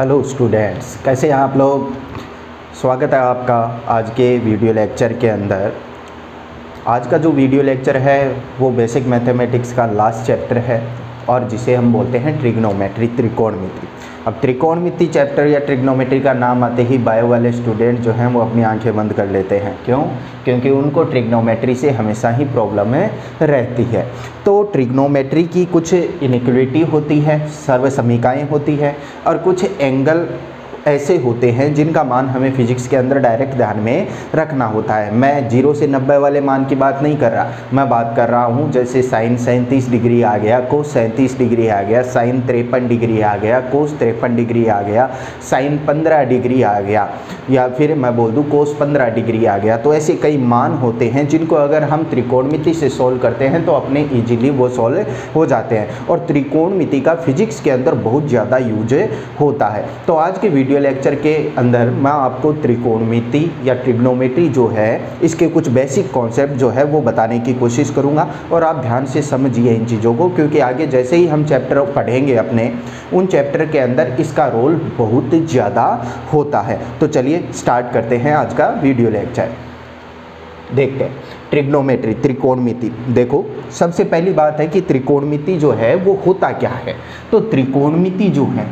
Hello students, कैसे हैं आप लोग। स्वागत है आपका आज के वीडियो लेक्चर के अंदर। आज का जो वीडियो लेक्चर है वो बेसिक मैथमेटिक्स का लास्ट चैप्टर है और जिसे हम बोलते हैं ट्रिग्नोमेट्री, त्रिकोणमिति। अब त्रिकोणमिति चैप्टर या ट्रिग्नोमेट्री का नाम आते ही बायो वाले स्टूडेंट जो हैं वो अपनी आंखें बंद कर लेते हैं। क्यों? क्योंकि उनको ट्रिग्नोमेट्री से हमेशा ही प्रॉब्लम रहती है। तो ट्रिग्नोमेट्री की कुछ इनइक्वालिटी होती है, सर्वसमीकाएँ होती है और कुछ एंगल ऐसे होते हैं जिनका मान हमें फिजिक्स के अंदर डायरेक्ट ध्यान में रखना होता है। मैं 0 से 90 वाले मान की बात नहीं कर रहा, मैं बात कर रहा हूँ जैसे साइन 37 डिग्री आ गया, कोस 37 डिग्री आ गया, साइन 53 डिग्री आ गया, कोस 53 डिग्री आ गया, साइन 15 डिग्री आ गया, या फिर मैं बोल दूँ कोस 15 डिग्री आ गया। तो ऐसे कई मान होते हैं जिनको अगर हम त्रिकोणमिति से सॉल्व करते हैं तो अपने ईजिली वो सॉल्व हो जाते हैं और त्रिकोणमिति का फिजिक्स के अंदर बहुत ज़्यादा यूज होता है। तो आज के वीडियो लेक्चर के अंदर मैं आपको त्रिकोणमिति या ट्रिग्नोमेट्री जो है इसके कुछ बेसिक कॉन्सेप्ट जो है वो बताने की कोशिश करूंगा और आप ध्यान से समझिए इन चीज़ों को, क्योंकि आगे जैसे ही हम चैप्टर पढ़ेंगे अपने उन चैप्टर के अंदर इसका रोल बहुत ज़्यादा होता है। तो चलिए स्टार्ट करते हैं आज का वीडियो लेक्चर। देखते हैं ट्रिग्नोमेट्री, त्रिकोणमिति। देखो, सबसे पहली बात है कि त्रिकोणमिति जो है वो होता क्या है। तो त्रिकोणमिति जो है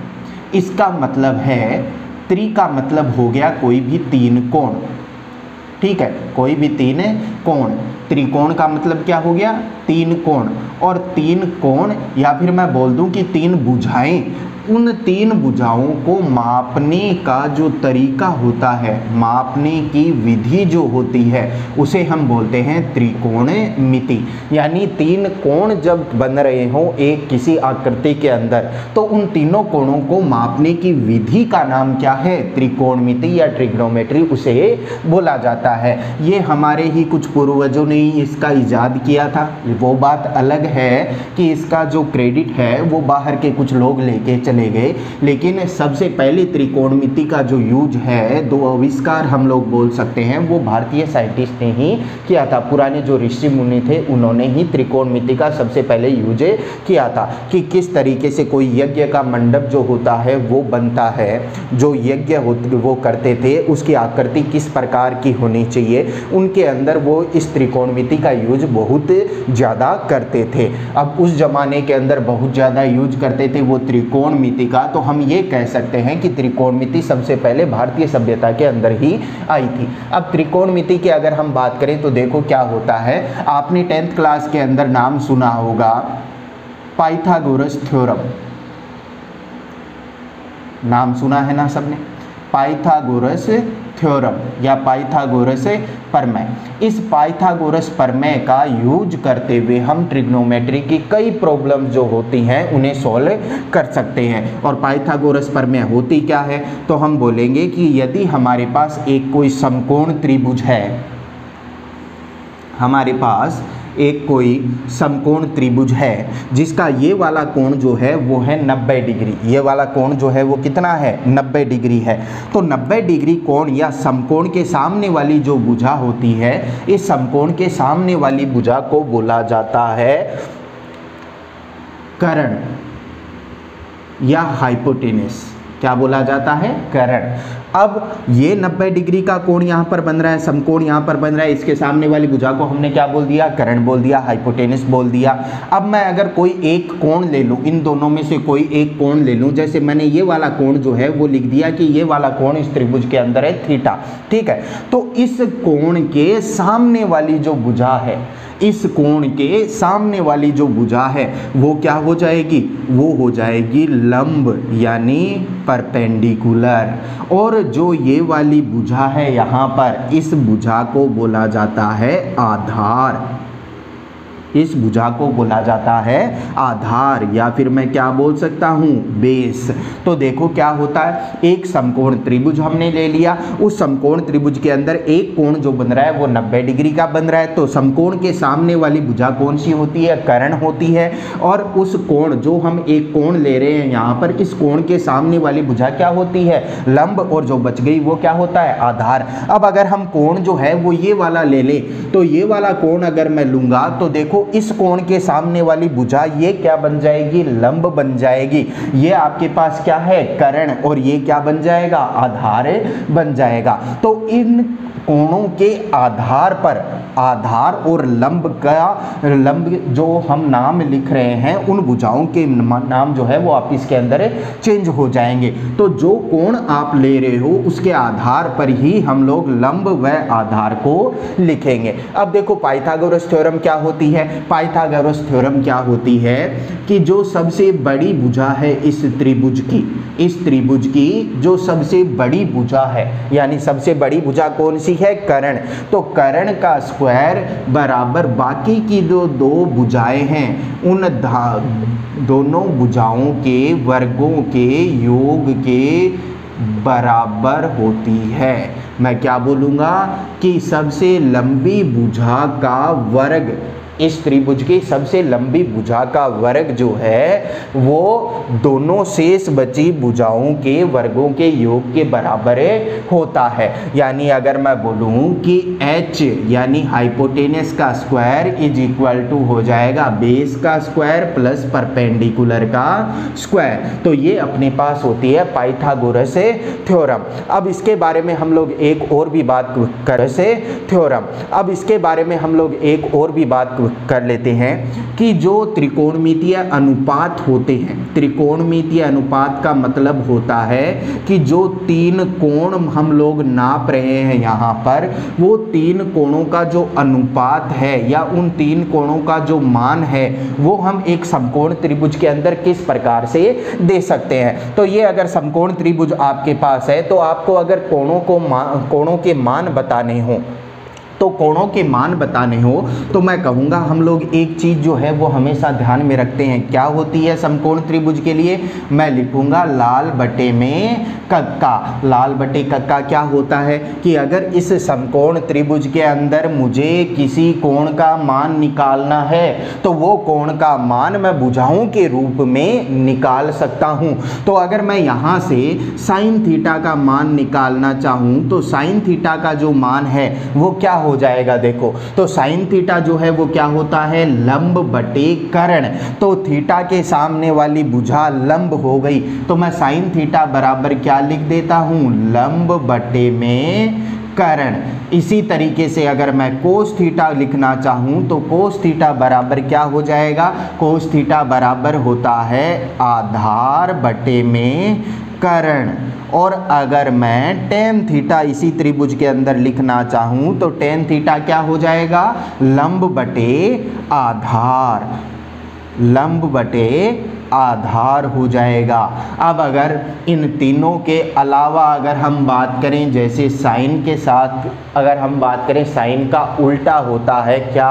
इसका मतलब है, त्रि का मतलब हो गया कोई भी तीन कोण, ठीक है, कोई भी तीन कोण। त्रिकोण का मतलब क्या हो गया? तीन कोण। और तीन कोण या फिर मैं बोल दूं कि तीन भुजाएं, उन तीन भुजाओं को मापने का जो तरीका होता है, मापने की विधि जो होती है उसे हम बोलते हैं त्रिकोणमिति। यानी तीन कोण जब बन रहे हो एक किसी आकृति के अंदर तो उन तीनों कोणों को मापने की विधि का नाम क्या है? त्रिकोणमिति या ट्रिग्नोमेट्री उसे बोला जाता है। ये हमारे ही कुछ पूर्वजों ने ही इसका इजाद किया था। वो बात अलग है कि इसका जो क्रेडिट है वो बाहर के कुछ लोग लेके चले गए, लेकिन सबसे पहले त्रिकोणमिति का जो यूज है, दो आविष्कार हम लोग बोल सकते हैं, वो भारतीय साइंटिस्ट ने ही किया था। पुराने जो ऋषि मुनि थे उन्होंने ही त्रिकोणमिति का सबसे पहले यूज किया था कि किस तरीके से कोई यज्ञ का मंडप जो होता है वो बनता है, जो यज्ञ वो करते थे उसकी आकृति किस प्रकार की होनी चाहिए, उनके अंदर वो इस त्रिकोणमिति का यूज बहुत ज़्यादा करते थे। अब उस जमाने के अंदर बहुत ज़्यादा यूज करते थे वो त्रिकोणमिति का, तो हम ये कह सकते हैं कि त्रिकोणमिति सबसे पहले भारतीय सभ्यता के अंदर ही आई थी। अब त्रिकोणमिति की अगर हम बात करें तो देखो क्या होता है, आपने 10th क्लास के अंदर नाम सुना होगा पाइथागोरस थ्योरम। नाम सुना है ना सबने? पाइथागोरस थ्योरम या पाइथागोरस प्रमेय। इस पाइथागोरस प्रमेय का यूज करते हुए हम ट्रिग्नोमेट्री की कई प्रॉब्लम जो होती हैं उन्हें सॉल्व कर सकते हैं। और पाइथागोरस प्रमेय होती क्या है? तो हम बोलेंगे कि यदि हमारे पास एक कोई समकोण त्रिभुज है, हमारे पास एक कोई समकोण त्रिभुज है जिसका ये वाला कोण जो है वो है 90 डिग्री, ये वाला कोण जो है वो कितना है? 90 डिग्री है। तो 90 डिग्री कोण या समकोण के सामने वाली जो भुजा होती है, इस समकोण के सामने वाली भुजा को बोला जाता है कर्ण या हाइपोटेनस। क्या बोला जाता है? कर्ण। अब ये 90 डिग्री का कोण यहाँ पर बन रहा है, समकोण यहाँ पर बन रहा है, इसके सामने वाली भुजा को हमने क्या बोल दिया? कर्ण बोल दिया, हाइपोटेनस बोल दिया। अब मैं अगर कोई एक कोण ले लूँ, इन दोनों में से कोई एक कोण ले लूँ, जैसे मैंने ये वाला कोण जो है वो लिख दिया कि ये वाला कोण इस त्रिभुज के अंदर है थीटा, ठीक है। तो इस कोण के सामने वाली जो भुजा है, इस कोण के सामने वाली जो भुजा है वो क्या हो जाएगी? वो हो जाएगी लंब यानी परपेंडिकुलर। और जो ये वाली भुजा है यहाँ पर, इस भुजा को बोला जाता है आधार। इस भुजा को बोला जाता है आधार या फिर मैं क्या बोल सकता हूँ? बेस। तो देखो क्या होता है, एक समकोण त्रिभुज हमने ले लिया, उस समकोण त्रिभुज के अंदर एक कोण जो बन रहा है वो 90 डिग्री का बन रहा है। तो समकोण के सामने वाली भुजा कौन सी होती है? कर्ण होती है। और उस कोण जो हम एक कोण ले रहे हैं यहाँ पर, इस कोण के सामने वाली भुजा क्या होती है? लंब। और जो बच गई वो क्या होता है? आधार। अब अगर हम कोण जो है वो ये वाला ले लें, तो ये वाला कोण अगर मैं लूंगा तो देखो देखो इस कोण के सामने वाली भुजा ये क्या बन जाएगी, लंब बन जाएगी। ये आपके पास क्या है, कर्ण, और ये क्या बन जाएगा, आधार बन जाएगा। तो इन कोणों के आधार पर आधार और लंब जो हम नाम लिख रहे हैं उन भुजाओं के नाम जो है वो आप इसके अंदर चेंज हो जाएंगे। तो जो कोण आप ले रहे हो उसके आधार पर ही हम लोग लंब व आधार को लिखेंगे। अब देखो पाइथागोरस थ्योरम क्या होती है। पाइथागोरस थ्योरम क्या होती है कि जो सबसे बड़ी भुजा है इस त्रिभुज की जो सबसे बड़ी भुजा है, यानी सबसे बड़ी भुजा कौन सी है, कर्ण। तो कर्ण का स्क्वायर बराबर बाकी की जो दो भुजाएं हैं उन दोनों भुजाओं के वर्गों के योग के बराबर होती है। मैं क्या बोलूँगा कि सबसे लंबी भुजा का वर्ग, इस त्रिभुज की सबसे लंबी भुजा का वर्ग जो है वो दोनों शेष बची भुजाओं के वर्गों के योग के बराबर होता है। यानी अगर मैं बोलूं कि h यानी हाइपोटेनस का स्क्वायर इज इक्वल टू हो जाएगा बेस का स्क्वायर प्लस परपेंडिकुलर का स्क्वायर, तो ये अपने पास होती है पाइथागोरस थ्योरम। अब इसके बारे में हम लोग एक और भी बात कर लेते हैं कि जो त्रिकोणमितीय अनुपात होते हैं, त्रिकोणमितीय अनुपात का मतलब होता है कि जो तीन कोण हम लोग नाप रहे हैं यहाँ पर, वो तीन कोणों का जो अनुपात है या उन तीन कोणों का जो मान है वो हम एक समकोण त्रिभुज के अंदर किस प्रकार से दे सकते हैं। तो ये अगर समकोण त्रिभुज आपके पास है तो आपको अगर कोणों के मान बताने हो तो मैं कहूँगा हम लोग एक चीज़ जो है वो हमेशा ध्यान में रखते हैं। क्या होती है समकोण त्रिभुज के लिए, मैं लिखूँगा लाल बटे में कक्का। लाल बटे कक्का क्या होता है कि अगर इस समकोण त्रिभुज के अंदर मुझे किसी कोण का मान निकालना है तो वो कोण का मान मैं भुजाओं के रूप में निकाल सकता हूँ। तो अगर मैं यहाँ से साइन थीटा का मान निकालना चाहूँ तो साइन थीटा का जो मान है वो क्या हो जाएगा, देखो तो साइन थीटा जो है वो क्या होता है, लंब बटे कर्ण। तो थीटा के सामने वाली भुजा लंब हो गई, तो मैं साइन थीटा बराबर क्या लिख देता हूँ, लंब बटे में कर्ण। इसी तरीके से अगर मैं कोस थीटा लिखना चाहूँ तो कोस थीटा बराबर क्या हो जाएगा, कोस थीटा बराबर होता है आधार बटे में कर्ण। और अगर मैं टेन थीटा इसी त्रिभुज के अंदर लिखना चाहूँ तो टेन थीटा क्या हो जाएगा, लंब बटे आधार, लंब बटे आधार हो जाएगा। अब अगर इन तीनों के अलावा अगर हम बात करें, जैसे साइन के साथ अगर हम बात करें, साइन का उल्टा होता है क्या,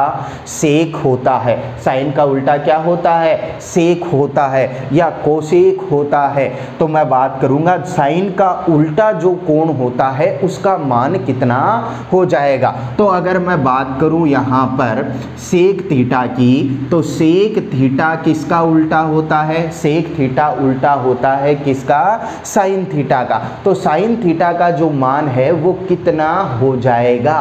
सेक होता है। साइन का उल्टा क्या होता है, सेक होता है या कोसेक होता है। तो मैं बात करूंगा साइन का उल्टा जो कोण होता है उसका मान कितना हो जाएगा। तो अगर मैं बात करूं यहाँ पर सेक थीटा की, तो सेक थीटा किसका उल्टा होता है, सेक थीटा उल्टा होता है किसका, साइन थीटा का। तो साइन थीटा का जो मान है वो कितना हो जाएगा,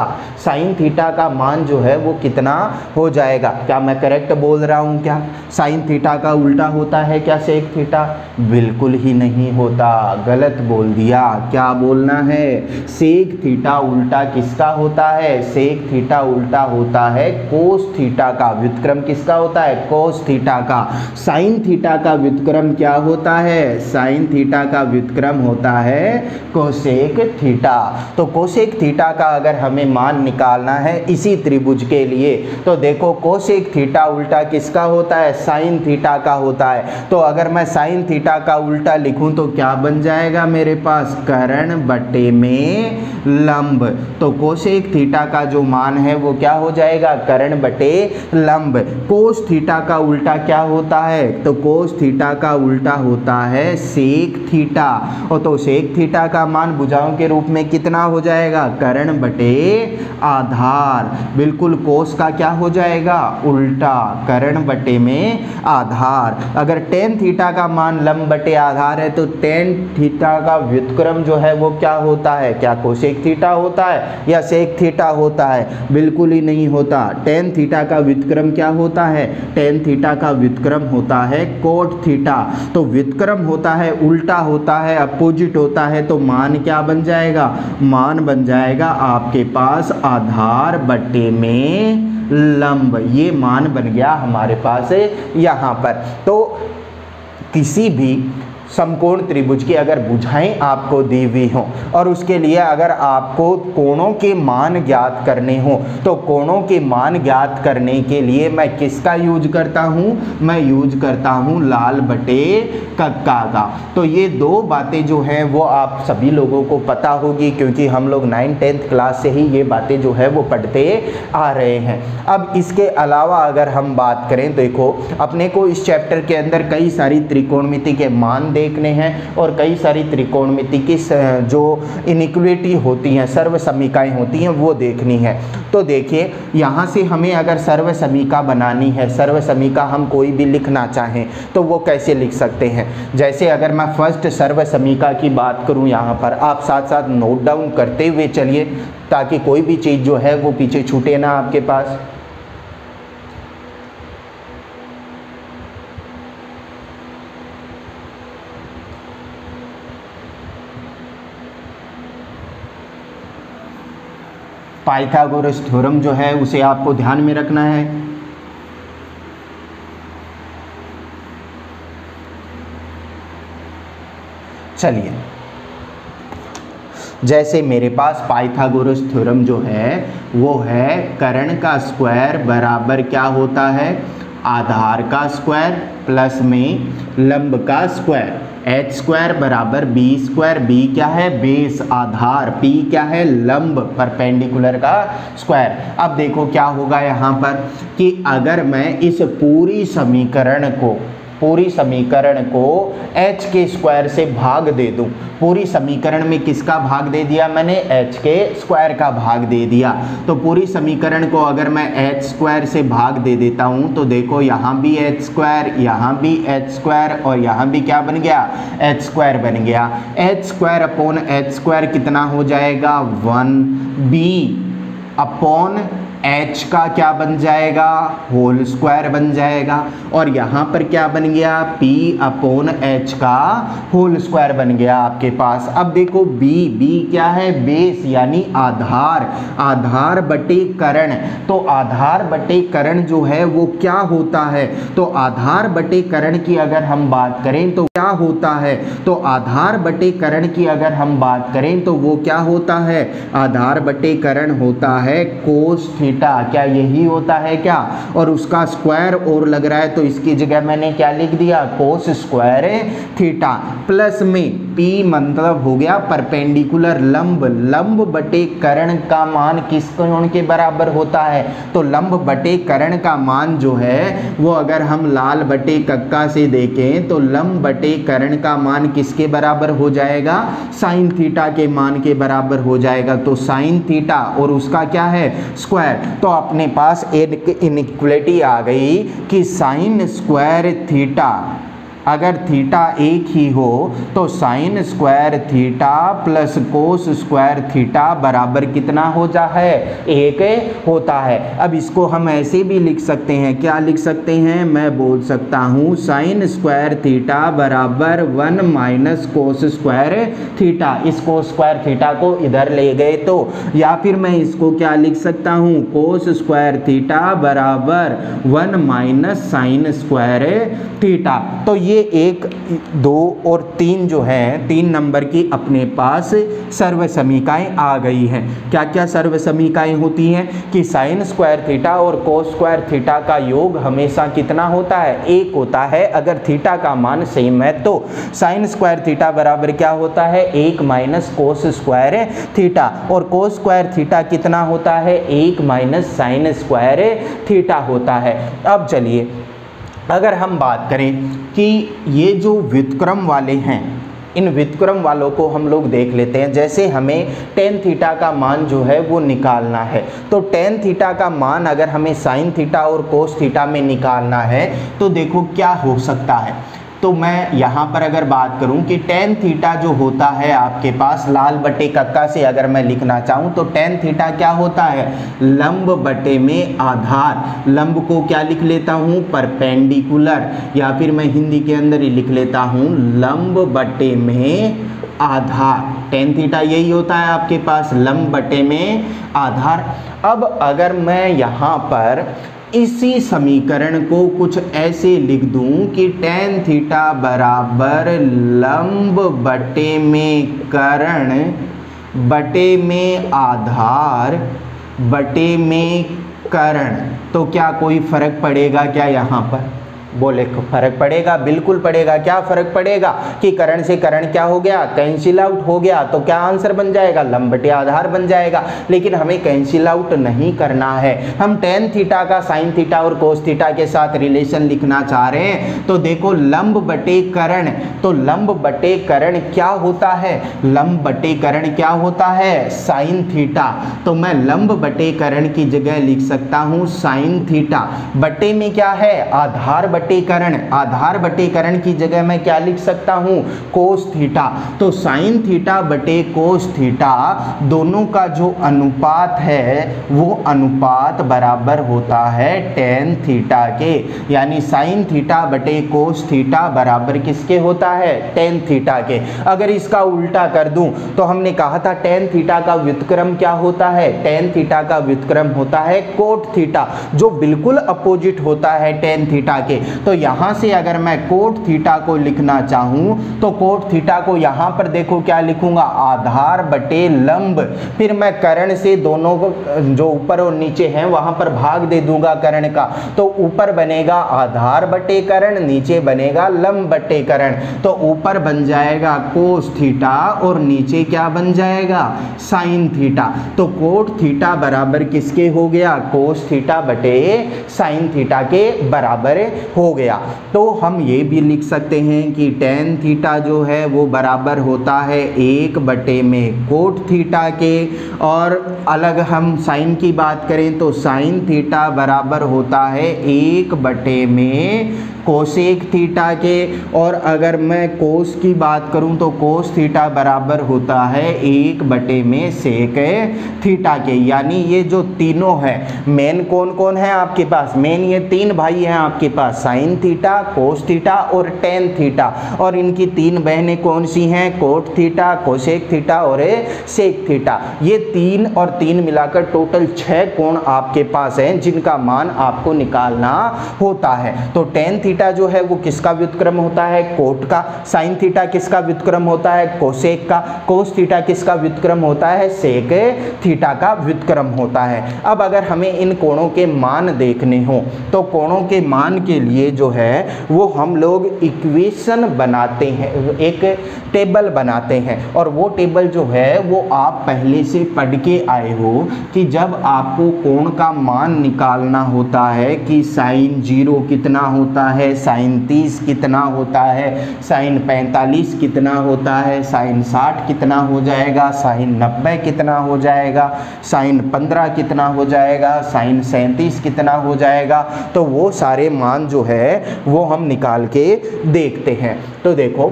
साइन थीटा का मान जो है वो कितना हो जाएगा। क्या मैं करेक्ट बोल रहा हूँ क्या, साइन थीटा का उल्टा होता है क्या सेक थीटा, बिल्कुल ही नहीं होता, गलत बोल दिया। क्या बोलना है, सेक थीटा उल्टा किसका होता है, सेक थीटा उल्टा होता है कोस थीटा का। व्युत्क्रम किसका होता है, कोस थीटा का। साइन थीटा का व्युत्क्रम क्या होता है, साइन थीटा का व्युत्क्रम होता है कोसेक थीटा। तो कोसेक थीटा का अगर हमें मान निकालना है इसी त्रिभुज के लिए, तो देखो कोसेक थीटा उल्टा किसका होता है, साइन थीटा का होता है। तो अगर मैं साइन थीटा का उल्टा लिखूं तो क्या बन जाएगा मेरे पास, कर्ण बटे में लंब। तो कोसेक थीटा का जो मान है वो क्या हो जाएगा, कर्ण बटे लंब। कोस थीटा का उल्टा क्या होता है, तो कोस कोस थीटा का उल्टा होता है सेक थीटा, और तो सेक थीटा का मान भुजाओं के रूप में कितना हो जाएगा, कर्ण बटे आधार। बिल्कुल कोस का क्या हो जाएगा, उल्टा, कर्ण बटे में आधार। अगर टेन थीटा का मान लंब बटे आधार है तो टेन थीटा का व्युत्क्रम जो है वो क्या होता है, क्या कोसेक थीटा होता है या सेक थीटा होता है, बिल्कुल ही नहीं होता। टेन थीटा का व्युत्क्रम क्या होता है, टेन थीटा का व्युत्क्रम होता है कोट थीटा। तो व्युत्क्रम होता है, उल्टा होता है, अपोजिट होता है, तो मान क्या बन जाएगा, मान बन जाएगा आपके पास आधार बटे में लंब। ये मान बन गया हमारे पास यहाँ पर। तो किसी भी समकोण त्रिभुज की अगर भुजाएं आपको दी हुई हों और उसके लिए अगर आपको कोणों के मान ज्ञात करने हो, तो कोणों के मान ज्ञात करने के लिए मैं किसका यूज करता हूं, मैं यूज करता हूं लाल बटे कक्का का। तो ये दो बातें जो हैं वो आप सभी लोगों को पता होगी, क्योंकि हम लोग 9th-10th क्लास से ही ये बातें जो है वो पढ़ते आ रहे हैं। अब इसके अलावा अगर हम बात करें, देखो अपने को इस चैप्टर के अंदर कई सारी त्रिकोणमिति के मान देखने हैं और कई सारी त्रिकोणमिति की जो इनइक्वालिटी होती हैं, सर्व समीकाएं होती हैं, वो देखनी है। तो देखिए यहाँ से हमें अगर सर्व समीका बनानी है, सर्व समीका हम कोई भी लिखना चाहें तो वो कैसे लिख सकते हैं। जैसे अगर मैं फर्स्ट सर्व समीका की बात करूँ, यहाँ पर आप साथ साथ नोट डाउन करते हुए चलिए ताकि कोई भी चीज़ जो है वो पीछे छूटे ना आपके पास। पाइथागोरस थ्योरम जो है उसे आपको ध्यान में रखना है। चलिए, जैसे मेरे पास पाइथागोरस थ्योरम जो है वो है कर्ण का स्क्वायर बराबर क्या होता है, आधार का स्क्वायर प्लस में लंब का स्क्वायर। एच स्क्वायर बराबर बी स्क्वायर, बी क्या है, बेस आधार, पी क्या है, लंब परपेंडिकुलर का स्क्वायर। अब देखो क्या होगा यहाँ पर कि अगर मैं इस पूरी समीकरण को h के स्क्वायर से भाग दे दूं, पूरी समीकरण में किसका भाग दे दिया मैंने, h के स्क्वायर का भाग दे दिया। तो पूरी समीकरण को अगर मैं h स्क्वायर से भाग दे देता हूं तो देखो यहाँ भी h स्क्वायर, यहाँ भी h स्क्वायर और यहाँ भी क्या बन गया, h स्क्वायर बन गया। h square upon h square कितना हो जाएगा, 1b अपॉन h का क्या बन जाएगा, होल स्क्वायर बन जाएगा। और यहाँ पर क्या बन गया, p अपॉन h का होल स्क्वायर बन गया आपके पास। अब देखो b क्या है, बेस यानी आधार, आधार बटे कर्ण। तो आधार बटे कर्ण जो है वो क्या होता है, तो आधार बटे कर्ण की अगर हम बात करें तो क्या होता है, तो आधार बटे कर्ण की अगर हम बात करें तो वो क्या होता है, आधार बटे कर्ण होता है कोस थीटा। क्या यही होता है क्या, और उसका स्क्वायर और लग रहा है तो इसकी जगह मैंने क्या लिख दिया, कोस स्क्वायर थीटा प्लस में p मतलब हो गया परपेंडिकुलर लंब, लंब बटे कर्ण का मान किस कोण के बराबर होता है, तो लंब बटे कर्ण का मान जो है वो अगर हम लाल बटे कक्का से देखें तो लंब बटे कर्ण का मान किसके बराबर हो जाएगा, साइन थीटा के मान के बराबर हो जाएगा। तो साइन थीटा और उसका क्या है, स्क्वायर। तो अपने पास एक इनइक्वालिटी आ गई कि साइन स्क्वायर थीटा, अगर थीटा एक ही हो तो sine square theta plus cos square theta बराबर कितना हो जा है, एक होता है। अब इसको हम ऐसे भी लिख सकते हैं, क्या लिख सकते हैं, मैं बोल सकता हूँ साइन स्क्वायर थीटा बराबर 1 माइनस कोस स्क्वायर थीटा। इस कोस स्क्वायर थीटा को इधर ले गए तो, या फिर मैं इसको क्या लिख सकता हूँ, कोस स्क्वायर थीटा बराबर 1 माइनस साइन स्क्वायर थीटा। तो ये 1, 2 और 3 जो है 3 नंबर की अपने पास सर्व समीकाएं आ गई हैं। क्या क्या सर्व समीकाएं होती हैं कि साइन स्क्वायर थीटा और कोस स्क्वायर थीटा का योग हमेशा कितना होता है, 1 होता है। अगर थीटा का मान सेम है तो साइन स्क्वायर थीटा बराबर क्या होता है, 1 माइनस कोस स्क्वायर थीटा, और कोस स्क्वायर थीटा कितना होता है, 1 माइनस साइन स्क्वायर थीटा होता है। अब चलिए अगर हम बात करें कि ये जो व्युत्क्रम वाले हैं, इन व्युत्क्रम वालों को हम लोग देख लेते हैं। जैसे हमें टेन थीटा का मान जो है वो निकालना है, तो टेन थीटा का मान अगर हमें साइन थीटा और कोस थीटा में निकालना है तो देखो क्या हो सकता है। तो मैं यहाँ पर अगर बात करूँ कि टेन थीटा जो होता है आपके पास लाल बटे कक्का से अगर मैं लिखना चाहूँ तो टेन थीटा क्या होता है, लंब बटे में आधार। लंब को क्या लिख लेता हूँ, परपेंडिकुलर, या फिर मैं हिंदी के अंदर ही लिख लेता हूँ लंब बटे में आधार। टेन थीटा यही होता है आपके पास, लंब बटे में आधार। अब अगर मैं यहाँ पर इसी समीकरण को कुछ ऐसे लिख दूं कि टेन थीटा बराबर लंब बटे में कर्ण बटे में आधार बटे में कर्ण, तो क्या कोई फर्क पड़ेगा क्या यहाँ पर? बोले फर्क पड़ेगा, बिल्कुल पड़ेगा। क्या फर्क पड़ेगा कि कर्ण से कर्ण क्या हो गया, कैंसिल आउट हो गया, तो क्या आंसर बन जाएगा, लंब बटे आधार बन जाएगा। लेकिन हमें कैंसिल आउट नहीं करना है, हम टेन थीटा का साइन थीटा और कोस थीटा के साथ रिलेशन लिखना चाह रहे हैं। तो देखो लंब बटे कर्ण, तो लंब बटे कर्ण क्या होता है, लंब बटे कर्ण क्या होता है, साइन थीटा। तो मैं लंब बटे कर्ण की जगह लिख सकता हूं साइन थीटा, बटे में क्या है, आधार बटे कर्ण। आधार बटे कर्ण की जगह मैं क्या लिख सकता हूं, कोस थीटा। तो साइन थीटा बटे कोस थीटा दोनों का जो अनुपात है वो अनुपात बराबर होता है टेन थीटा के, यानी साइन थीटा बटे कोस थीटा बराबर किसके होता है, टेन थीटा के। अगर इसका उल्टा कर दूं तो हमने कहा था टेन थीटा का व्युत्क्रम क्या होता है, टेन थीटा का व्युत्क्रम होता है कोट थीटा, जो बिल्कुल अपोजिट होता है टेन थीटा के। तो यहां से अगर मैं कोट थीटा को लिखना चाहूं तो कोट थीटा को यहां पर देखो क्या लिखूंगा, आधार बटे लंब, फिर मैं कर्ण से दोनों को जो ऊपर और नीचे हैं वहां पर भाग दे दूंगा कर्ण का, तो ऊपर बनेगा आधार बटे कर्ण, नीचे बनेगा लंब बटे कर्ण। तो ऊपर बन जाएगा कोस थीटा और नीचे क्या बन जाएगा, साइन थीटा। तो कोट थीटा बराबर किसके हो गया, कोस थीटा बटे साइन थीटा के बराबर हो गया। तो हम ये भी लिख सकते हैं कि टेन थीटा जो है वो बराबर होता है एक बटे में कोट थीटा के, और अलग हम साइन की बात करें तो साइन थीटा बराबर होता है एक बटे में कोसेक थीटा के, और अगर मैं कोस की बात करूं तो कोस थीटा बराबर होता है एक बटे में सेक थीटा के। यानी ये जो तीनों है, मेन कौन कौन है आपके पास, मेन ये तीन भाई हैं आपके पास, साइन थीटा, कोस थीटा और टेन थीटा, और इनकी तीन बहनें कौन सी हैं, कोट थीटा, कोसेक थीटा और सेक थीटा। ये तीन और तीन मिलाकर टोटल 6 कोण आपके पास हैं जिनका मान आपको निकालना होता है। तो टेन थीटा जो है वो किसका व्युत्क्रम होता है, कोट का। साइन थीटा किसका व्युत्क्रम होता है, कोसेक का। कोस थीटा किसका व्युत्क्रम होता है, सेक थीटा का व्युत्क्रम होता है। अब अगर हमें इन कोणों के मान देखने हो तो कोणों के मान के लिए जो है वो हम लोग इक्वेशन बनाते हैं, एक टेबल बनाते हैं, और वो टेबल जो है वो आप पहले से पढ़ के आए हो कि जब आपको कोण का मान निकालना होता है कि साइन 0 कितना होता है, साइन 30 कितना होता है, साइन 45 कितना होता है, साइन 60 कितना हो जाएगा, साइन 90 कितना हो जाएगा, साइन 15 कितना हो जाएगा, साइन 37 कितना हो जाएगा। तो वो सारे मान जो है वो हम निकाल के देखते हैं। तो देखो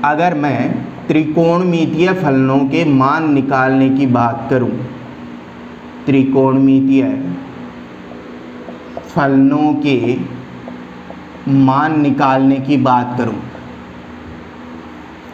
अगर मैं त्रिकोणमितीय फलनों के मान निकालने की बात करूं, त्रिकोणमितीय फलनों के मान निकालने की बात करूं,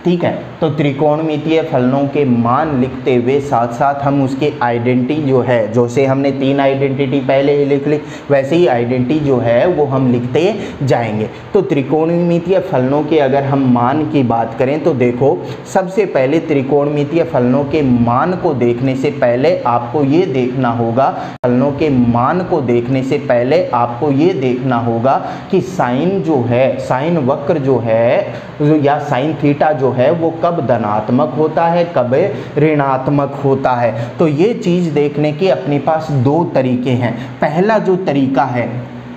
ठीक है, तो त्रिकोणमितीय फलनों के मान लिखते हुए साथ साथ हम उसके आइडेंटिटी जो है, जैसे हमने 3 आइडेंटिटी पहले ही लिख ली वैसे ही आइडेंटिटी जो है वो हम लिखते जाएंगे। तो त्रिकोणमितीय फलनों के अगर हम मान की बात करें तो देखो सबसे पहले त्रिकोणमितीय फलनों के मान को देखने से पहले आपको ये देखना होगा, फलनों के मान को देखने से पहले आपको ये देखना होगा कि साइन जो है, साइन वक्र जो है या साइन थीटा जो है वो कब धनात्मक होता है, कब ऋणात्मक होता है। तो ये चीज़ देखने के अपने पास 2 तरीके हैं। पहला जो तरीका है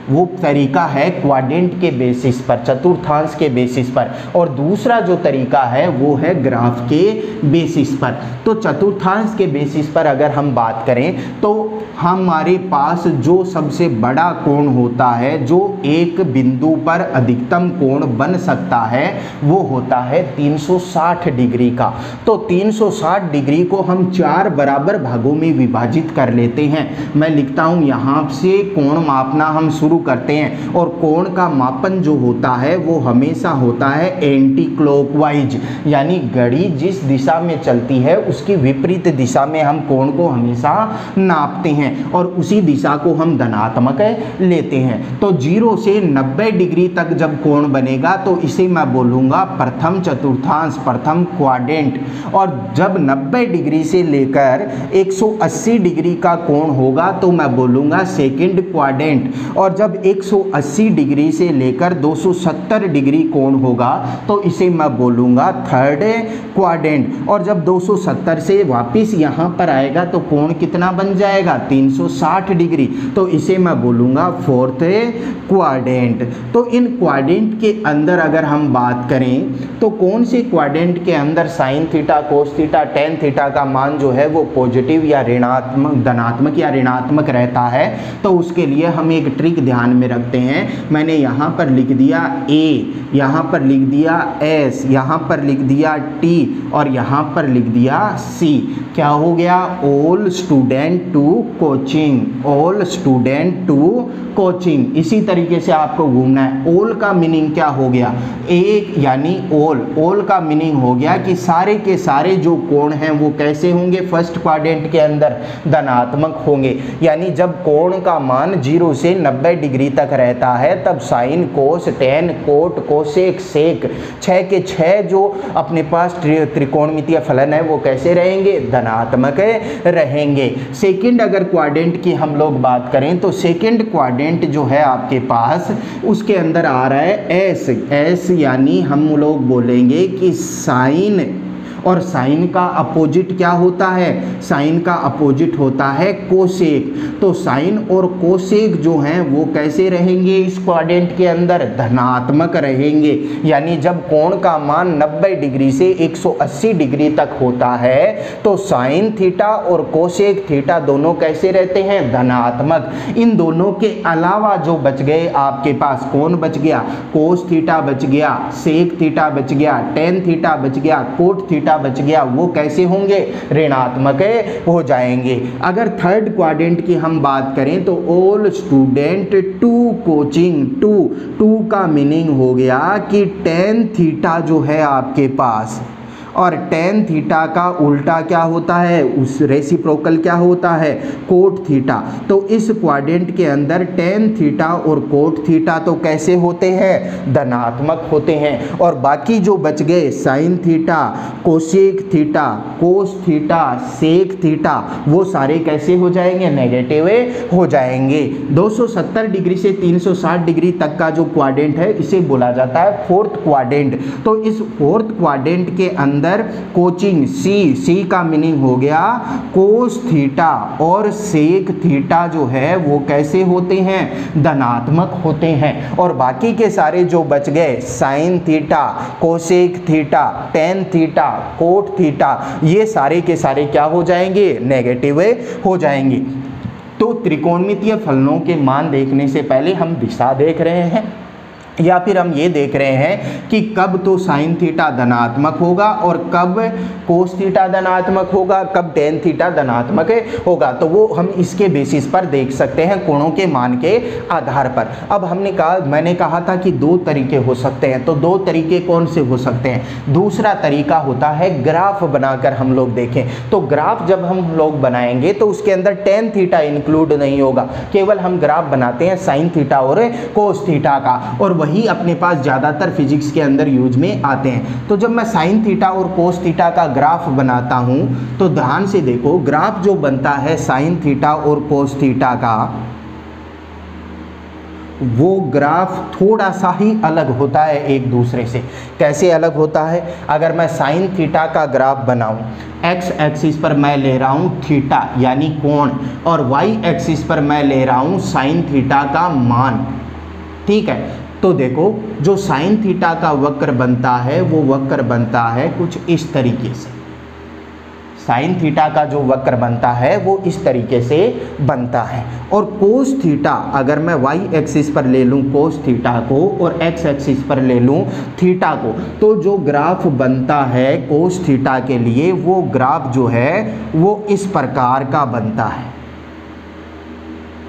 वो तरीका है क्वाड्रेंट के बेसिस पर, चतुर्थांश के बेसिस पर, और दूसरा जो तरीका है वो है ग्राफ के बेसिस पर। तो चतुर्थांश के बेसिस पर अगर हम बात करें तो हमारे पास जो सबसे बड़ा कोण होता है, जो एक बिंदु पर अधिकतम कोण बन सकता है, वो होता है 360 डिग्री का। तो 360 डिग्री को हम 4 बराबर भागों में विभाजित कर लेते हैं। मैं लिखता हूं, यहाँ से कोण मापना हम शुरू करते हैं, और कोण का मापन जो होता है वो हमेशा होता है एंटी क्लॉकवाइज, यानी घड़ी जिस दिशा में चलती है उसकी विपरीत दिशा में हम कोण को हमेशा नापते हैं, और उसी दिशा को हम धनात्मक लेते हैं। तो 0 से 90 डिग्री तक जब कोण बनेगा तो इसे मैं बोलूँगा प्रथम चतुर्थांश, प्रथम क्वाड्रेंट। और जब 90 डिग्री से लेकर 180 डिग्री का कोण होगा तो मैं बोलूँगा सेकंड क्वाड्रेंट। और जब 180 डिग्री से लेकर 270 डिग्री कोण होगा तो इसे मैं बोलूँगा थर्ड क्वाड्रेंट। और जब 270 से वापस यहाँ पर आएगा तो कोण कितना बन जाएगा, 360 डिग्री, तो इसे मैं बोलूँगा फोर्थ क्वाड्रेंट। तो इन क्वाड्रेंट के अंदर अगर हम बात करें तो कौन से क्वाड्रेंट के अंदर sign theta, cos theta, tan theta का मान जो है वो पॉजिटिव या ऋणात्मक, धनात्मक या ऋणात्मक रहता है, तो उसके लिए हम एक ट्रिक ध्यान में रखते हैं। मैंने यहाँ पर लिख दिया ए, यहाँ पर लिख दिया एस, यहाँ पर लिख दिया टी, और यहाँ पर लिख दिया सी। क्या हो गया, all student to coaching, all student to coaching. इसी तरीके से आपको घूमना है। ऑल का मीनिंग क्या हो गया, एक यानी ऑल का मीनिंग हो गया कि सारे के सारे जो कोण हैं वो कैसे होंगे, फर्स्ट क्वाड्रेंट के अंदर धनात्मक होंगे। यानी जब कोण का मान 0 से 90 डिग्री तक रहता है तब साइन, कोस, टेन, कोट, कोसेक, सेक, 6 के 6 जो अपने पास त्रिकोणमितीय फलन है वो कैसे रहेंगे, धनात्मक रहेंगे। सेकंड अगर क्वाड्रेंट की हम लोग बात करें तो सेकंड क्वाड्रेंट जो है आपके पास उसके अंदर आ रहा है एस, एस यानी हम लोग बोलेंगे कि साइन, और साइन का अपोजिट क्या होता है, साइन का अपोजिट होता है कोसेक। तो साइन और कोसेक जो हैं वो कैसे रहेंगे इस क्वाड्रेंट के अंदर, धनात्मक रहेंगे। यानी जब कोण का मान 90 डिग्री से 180 डिग्री तक होता है तो साइन थीटा और कोसेक थीटा दोनों कैसे रहते हैं, धनात्मक। इन दोनों के अलावा जो बच गए आपके पास, कौन बच गया, कोस थीटा बच गया, सेक थीटा बच गया, टेन थीटा बच गया, कोट थीटा बच गया, वो कैसे होंगे, ऋणात्मक हो जाएंगे। अगर थर्ड क्वाड्रेंट की हम बात करें तो all student to coaching, to का मीनिंग हो गया कि टेन थीटा जो है आपके पास, और टेन थीटा का उल्टा क्या होता है, उस रेसिप्रोकल क्या होता है, कोट थीटा। तो इस क्वाड्रेंट के अंदर टेन थीटा और कोट थीटा तो कैसे होते हैं, धनात्मक होते हैं। और बाकी जो बच गए sine theta, cosec theta, cos theta, sec theta, वो सारे कैसे हो जाएंगे, नेगेटिव हो जाएंगे। 270 डिग्री से 360 डिग्री तक का जो क्वाड्रेंट है इसे बोला जाता है फोर्थ क्वाड्रेंट। तो इस फोर्थ क्वाड्रेंट के अंदर कोचिंग, सी का मीनिंग हो गया कोस थीटा और सेक थीटा जो है वो कैसे होते हैं, धनात्मक होते हैं। और बाकी के सारे जो बच गए sine theta, cosec theta, tan theta, cot theta, ये सारे के सारे क्या हो जाएंगे, नेगेटिव हो जाएंगे। तो त्रिकोणमितीय फलनों के मान देखने से पहले हम दिशा देख रहे हैं या फिर हम ये देख रहे हैं कि कब तो साइन थीटा धनात्मक होगा और कब कोस थीटा धनात्मक होगा, कब टेन थीटा धनात्मक होगा। तो वो हम इसके बेसिस पर देख सकते हैं, कोणों के मान के आधार पर। अब मैंने कहा था कि 2 तरीके हो सकते हैं, तो 2 तरीके कौन से हो सकते हैं। दूसरा तरीका होता है ग्राफ बनाकर हम लोग देखें। तो ग्राफ जब हम लोग बनाएंगे तो उसके अंदर टेन थीटा इंक्लूड नहीं होगा, केवल हम ग्राफ बनाते हैं साइन थीटा और कोस थीटा का, और वही अपने पास ज़्यादातर फिजिक्स के अंदर यूज में आते हैं। तो जब मैं साइन थीटा और कोस थीटा का ग्राफ बनाता हूं तो ध्यान से देखो, ग्राफ जो बनता है साइन थीटा और कोस थीटा का, वो ग्राफ थोड़ा सा ही अलग होता है एक दूसरे से। कैसे अलग होता है? अगर मैं साइन थीटा का ग्राफ बनाऊं, एक्स एक्सिस पर मैं ले रहा हूं थीटा यानी कोण, और वाई एक्सिस पर मैं ले रहा हूं साइन थीटा का मान, ठीक है। तो देखो जो साइन थीटा का वक्र बनता है वो वक्र बनता है कुछ इस तरीके से। साइन थीटा का जो वक्र बनता है वो इस तरीके से बनता है। और कोस थीटा अगर मैं वाई एक्सिस पर ले लूँ कोस थीटा को और एक्स एक्सिस पर ले लूँ थीटा को, तो जो ग्राफ बनता है कोस थीटा के लिए वो ग्राफ जो है वो इस प्रकार का बनता है,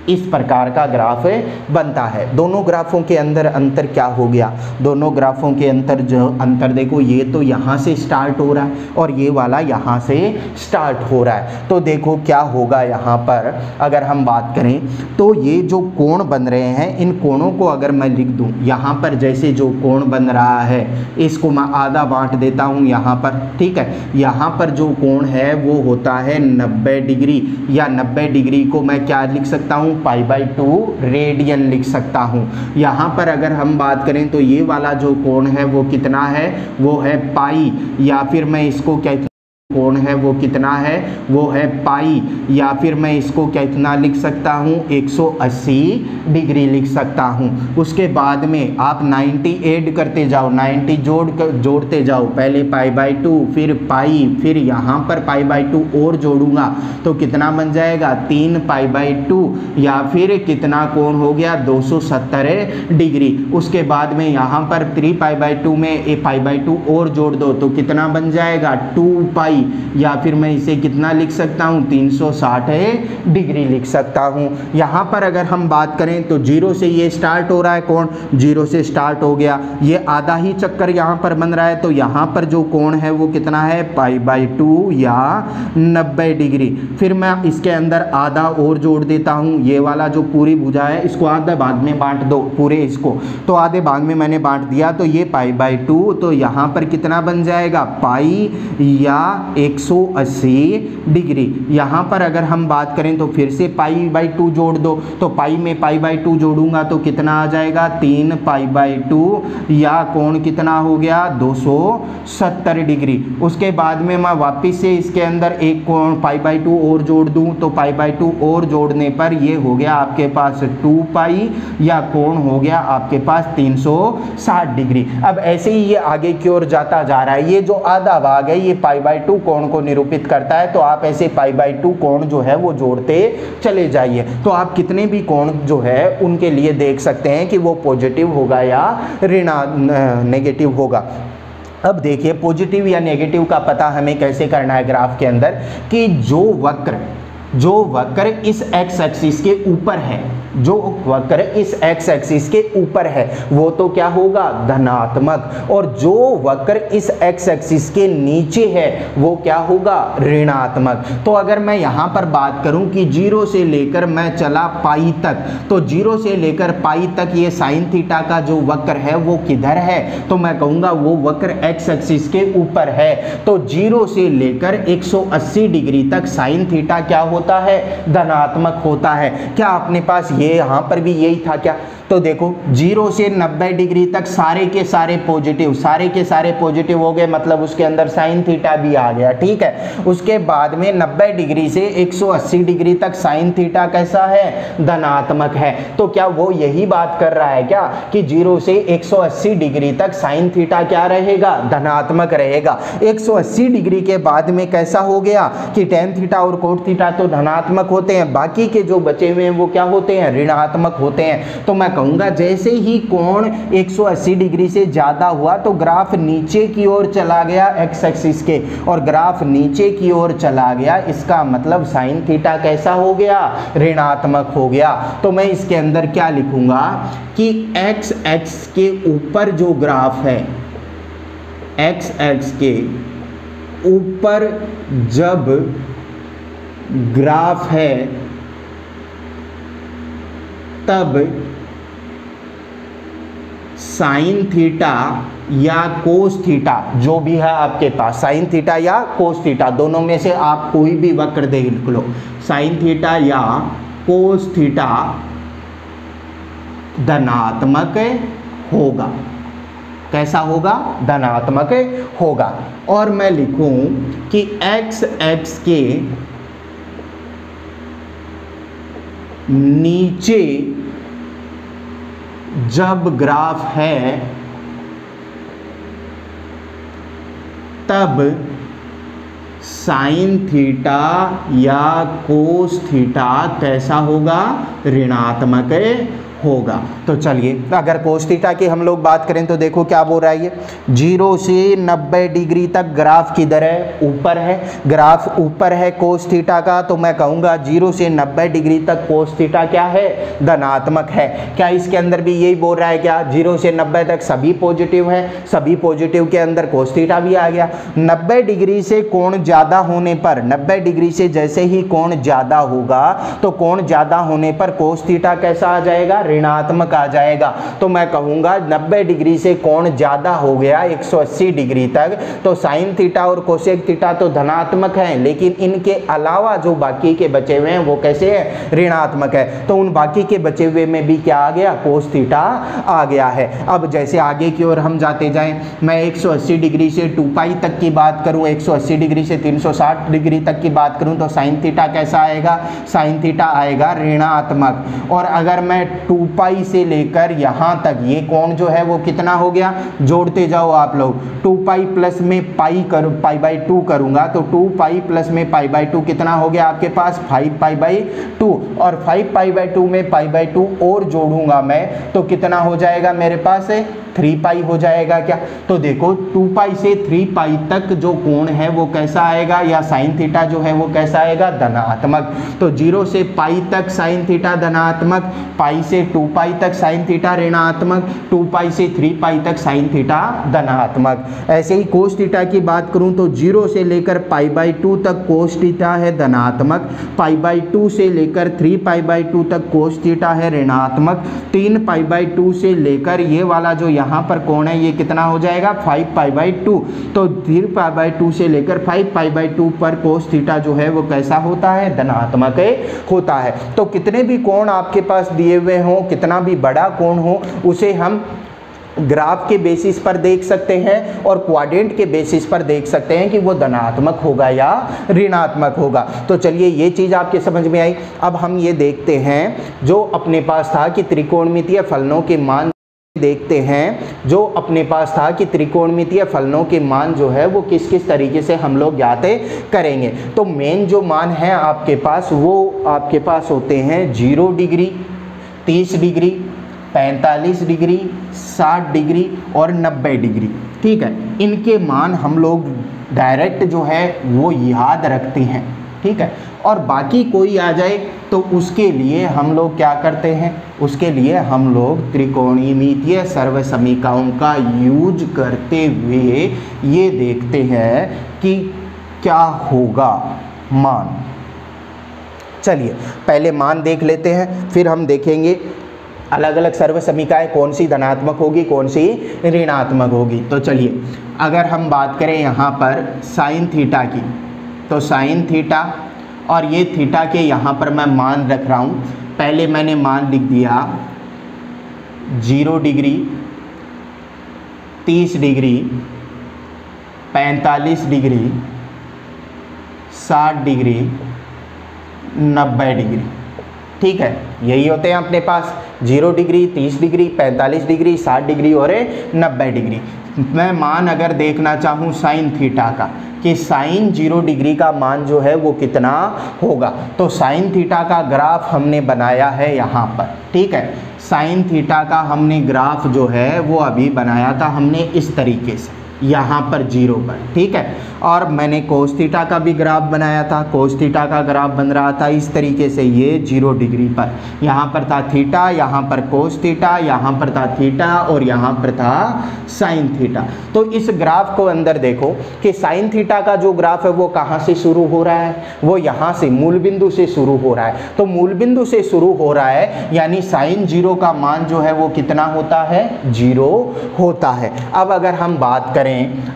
इस प्रकार का ग्राफ बनता है। दोनों ग्राफों के अंदर अंतर क्या हो गया? दोनों ग्राफों के अंतर जो अंतर देखो, ये तो यहाँ से स्टार्ट हो रहा है और ये वाला यहाँ से स्टार्ट हो रहा है। तो देखो क्या होगा यहाँ पर, अगर हम बात करें तो ये जो कोण बन रहे हैं, इन कोणों को अगर मैं लिख दूँ यहाँ पर, जैसे जो कोण बन रहा है इसको मैं आधा बांट देता हूँ यहाँ पर, ठीक है। यहाँ पर जो कोण है वो होता है 90 डिग्री, या 90 डिग्री को मैं क्या लिख सकता हूँ? π/2 रेडियन लिख सकता हूँ। यहाँ पर अगर हम बात करें तो ये वाला जो कोण है वो कितना है? वो है पाई, या फिर मैं इसको क्या कोण है वो कितना है? वो है पाई, या फिर मैं इसको कितना लिख सकता हूँ? 180 डिग्री लिख सकता हूँ। उसके बाद में आप 90 ऐड करते जाओ, 90 जोड़ते जाओ, पहले π/2 फिर पाई, फिर यहाँ पर π/2 और जोड़ूंगा तो कितना बन जाएगा? 3 π/2, या फिर कितना कोण हो गया? 270 डिग्री। उसके बाद में यहाँ पर 3 π/2 में π/2 और जोड़ दो तो कितना बन जाएगा? 2 पाई, या फिर मैं इसे कितना लिख सकता हूँ? 360 डिग्री लिख सकता हूँ। यहाँ पर अगर हम बात करें तो 0 से ये स्टार्ट हो रहा है कोण, 0 से स्टार्ट हो गया, ये आधा ही चक्कर यहाँ पर बन रहा है, तो यहाँ पर जो कोण है वो कितना है? π/2 या 90 डिग्री। फिर मैं इसके अंदर आधा और जोड़ देता हूँ, ये वाला जो पूरी भुजा है इसको आधा भाग में बांट दो पूरे इसको, तो आधे भाग में मैंने बांट दिया, तो ये π/2, तो यहाँ पर कितना बन जाएगा? पाई या 180 डिग्री। यहाँ पर अगर हम बात करें तो फिर से π/2 जोड़ दो, तो पाई में π/2 जोड़ूंगा तो कितना आ जाएगा? 3 π/2, या कोण कितना हो गया? 270 डिग्री। उसके बाद में मैं वापस से इसके अंदर एक कोण π/2 और जोड़ दूं, तो π/2 और जोड़ने पर ये हो गया आपके पास 2 पाई, या कोण हो गया आपके पास 360 डिग्री। अब ऐसे ही ये आगे की ओर जाता जा रहा है, ये जो आधा भाग है ये π/2 कोण को निरूपित करता है, तो आप ऐसे π/2 कोण जो है वो जोड़ते चले जाइए, तो आप कितने भी कोण जो है उनके लिए देख सकते हैं कि वो पॉजिटिव होगा या नेगेटिव होगा। अब देखिए पॉजिटिव या नेगेटिव का पता हमें कैसे करना है ग्राफ के अंदर, कि जो वक्र इस एक्स एक्सिस के ऊपर है, जो वक्र इस एक्स एक्सिस के ऊपर है वो तो क्या होगा? धनात्मक, और जो वक्र इस एक्स एक्सिस के नीचे है वो क्या होगा? ऋणात्मक। तो अगर मैं यहाँ पर बात करूँ कि 0 से लेकर मैं चला पाई तक, तो 0 से लेकर पाई तक ये साइन थीटा का जो वक्र है वो किधर है? तो मैं कहूँगा वो वक्र एक्स एक्सिस के ऊपर है। तो 0 से लेकर 180 डिग्री तक साइन थीटा क्या होता है? धनात्मक होता है। क्या अपने पास ये यहाँ पर भी यही था क्या? तो देखो 0 से 90 डिग्री तक सारे के सारे पॉजिटिव हो गए, मतलब उसके अंदर साइन थीटा भी आ गया, ठीक है। उसके बाद में 90 डिग्री से 180 डिग्री तक साइन थीटा कैसा है? धनात्मक है। तो क्या वो यही बात कर रहा है क्या कि 0 से 180 डिग्री तक साइन थीटा क्या रहेगा? धनात्मक रहेगा। 180 डिग्री के बाद में कैसा हो गया कि टेन थीटा और कोट थीटा तो धनात्मक होते हैं, बाकी के जो बचे हुए हैं वो क्या होते हैं? ऋणात्मक होते हैं। तो मैं कहूंगा जैसे ही कोण 180 डिग्री से ज्यादा हुआ तो ग्राफ नीचे की ओर चला गया एक्स एक्सिस के, और ग्राफ नीचे की ओर चला गया, इसका मतलब साइन थीटा कैसा हो गया? ऋणात्मक हो गया। तो मैं इसके अंदर क्या लिखूंगा कि एक्स एक्स के ऊपर जो ग्राफ है, एक्स एक्स के ऊपर जब ग्राफ है तब साइन थीटा या कोस थीटा जो भी है आपके पास, साइन थीटा या कोस थीटा दोनों में से आप कोई भी वक्र देख लो, साइन थीटा या कोस थीटा धनात्मक होगा। कैसा होगा? धनात्मक होगा। और मैं लिखूं कि एक्स एक्स के नीचे जब ग्राफ है तब साइन थीटा या कोस थीटा कैसा होगा? ऋणात्मक होगा। तो चलिए, अगर कोस थीटा की हम लोग बात करें तो देखो क्या बोल रहा है ये, 0 से 90 डिग्री तक ग्राफ किधर है? ऊपर है। ग्राफ ऊपर है कोस थीटा का, तो मैं कहूँगा 0 से 90 डिग्री तक कोस थीटा क्या है? धनात्मक है। क्या इसके अंदर भी यही बोल रहा है क्या? 0 से 90 तक सभी पॉजिटिव है, सभी पॉजिटिव के अंदर कोस थीटा भी आ गया। 90 डिग्री से कोण ज़्यादा होने पर, 90 डिग्री से जैसे ही कोण ज़्यादा होगा तो कोण ज़्यादा होने पर कोस थीटा कैसा आ जाएगा? ऋणात्मक आ जाएगा। तो मैं कहूंगा 90 डिग्री से कोण ज्यादा हो गया 180 डिग्री तक, तो साइन थीटा और कोसेक थीटा तो धनात्मक है, लेकिन इनके अलावा जो बाकी के बचे हुए हैं वो कैसे है? ऋणात्मक है। तो उन बाकी के बचे हुए में भी क्या आ गया? कोस थीटा आ गया है। अब जैसे आगे की ओर हम जाते जाएं, मैं 180 डिग्री से 2 पाई तक की बात करूं, 180 डिग्री से 360 डिग्री तक की बात करूं, तो साइन थीटा कैसा आएगा? साइन थीटा आएगा ऋणात्मक। और अगर मैं 2 पाई से लेकर यहाँ तक ये कोण जो है वो कितना हो गया? जोड़ते जाओ आप लोग, 2 पाई प्लस में पाई पाई बाई 2 करूँगा तो 2 पाई प्लस में पाई बाई 2 कितना हो गया आपके पास? 5 पाई बाई 2। और 5 पाई बाई 2 में पाई बाई 2 और जोड़ूंगा मैं तो कितना हो जाएगा मेरे पास? 3 पाई हो जाएगा क्या? तो देखो 2 पाई से 3 पाई तक जो कोण है वो कैसा आएगा? या साइन थीटा जो है वो कैसा आएगा? धनात्मक। तो 0 से पाई तक साइन थीटा धनात्मक, पाई से 2 पाई तक साइन थीटा ऋणात्मक, 2 पाई से 3 पाई तक साइन थीटा धनात्मक। ऐसे ही कोस थीटा की बात करूं तो 0 से लेकर पाई बाई 2 तक कोस थीटा है धनात्मक, पाई बाई 2 से लेकर 3 पाई बाई 2 तक कोस थीटा है ऋणात्मक, 3 पाई बाई 2 से लेकर ये वाला जो यहाँ पर कोण है ये कितना हो जाएगा? 5 पाई बाई 2। तो 3 पाई बाई 2 से लेकर 5 पाई बाई 2 पर कोस थीटा जो है वो कैसा होता है? धनात्मक होता है। तो कितने भी कोण आपके पास दिए हुए हों, कितना भी बड़ा कोण हो, उसे हम ग्राफ के बेसिस पर देख सकते हैं और क्वाड्रेंट के बेसिस पर देख सकते हैं कि वो धनात्मक होगा या ऋणात्मक होगा। तो चलिए ये चीज़ आपके समझ में आई। अब हम ये देखते हैं जो अपने पास था कि त्रिकोणमितीय फलनों के मान देखते हैं, जो अपने पास था कि त्रिकोणमितीय फलनों के मान जो है वो किस किस तरीके से हम लोग ज्ञात करेंगे। तो मेन जो मान है आपके पास वो आपके पास होते हैं 0 डिग्री, 30 डिग्री, 45 डिग्री, 60 डिग्री और 90 डिग्री। ठीक है, इनके मान हम लोग डायरेक्ट जो है वो याद रखते हैं। ठीक है, और बाकी कोई आ जाए तो उसके लिए हम लोग क्या करते हैं? उसके लिए हम लोग त्रिकोणमितीय सर्वसमीकरणों का यूज करते हुए ये देखते हैं कि क्या होगा मान। चलिए पहले मान देख लेते हैं, फिर हम देखेंगे अलग अलग सर्वसमीकरण कौन सी धनात्मक होगी, कौन सी ऋणात्मक होगी। तो चलिए अगर हम बात करें यहाँ पर साइन थीटा की, तो साइन थीटा और ये थीटा के यहाँ पर मैं मान रख रहा हूँ। पहले मैंने मान लिख दिया 0 degree, 30 degree, 45 degree, 60 degree, 90 degree. ठीक है, यही होते हैं अपने पास 0 डिग्री, 30 डिग्री, 45 डिग्री, 60 डिग्री और 90 डिग्री। मैं मान अगर देखना चाहूँ साइन थीटा का कि साइन 0 डिग्री का मान जो है वो कितना होगा, तो साइन थीटा का ग्राफ हमने बनाया है यहाँ पर। ठीक है, साइन थीटा का हमने ग्राफ जो है वो अभी बनाया था हमने इस तरीके से यहाँ पर 0 पर। ठीक है, और मैंने कोस थीटा का भी ग्राफ बनाया था। कोस थीटा का ग्राफ बन रहा था इस तरीके से, ये 0 डिग्री पर, यहाँ पर था थीटा, यहाँ पर कोस थीटा, यहाँ पर था थीटा और यहाँ पर था साइन थीटा। तो इस ग्राफ को अंदर देखो कि साइन थीटा का जो ग्राफ है वो कहाँ से शुरू हो रहा है? वो यहाँ से मूल बिंदु से शुरू हो रहा है। तो मूल बिंदु से शुरू हो रहा है यानी साइन 0 का मान जो है वो कितना होता है? 0 होता है। अब अगर हम बात करें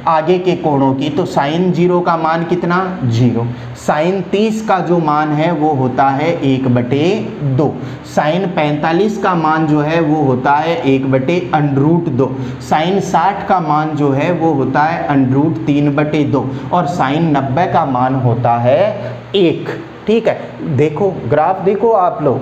आगे के कोणों की, तो साइन साइन 0 का मान कितना 0, साइन 30 का जो मान है वो होता है 1/2, साइन 45 का मान जो है वो होता है 1/√2, साइन 60 का मान जो है वो होता है √3/2 और साइन 90 का मान होता है 1। ठीक है, देखो ग्राफ देखो आप लोग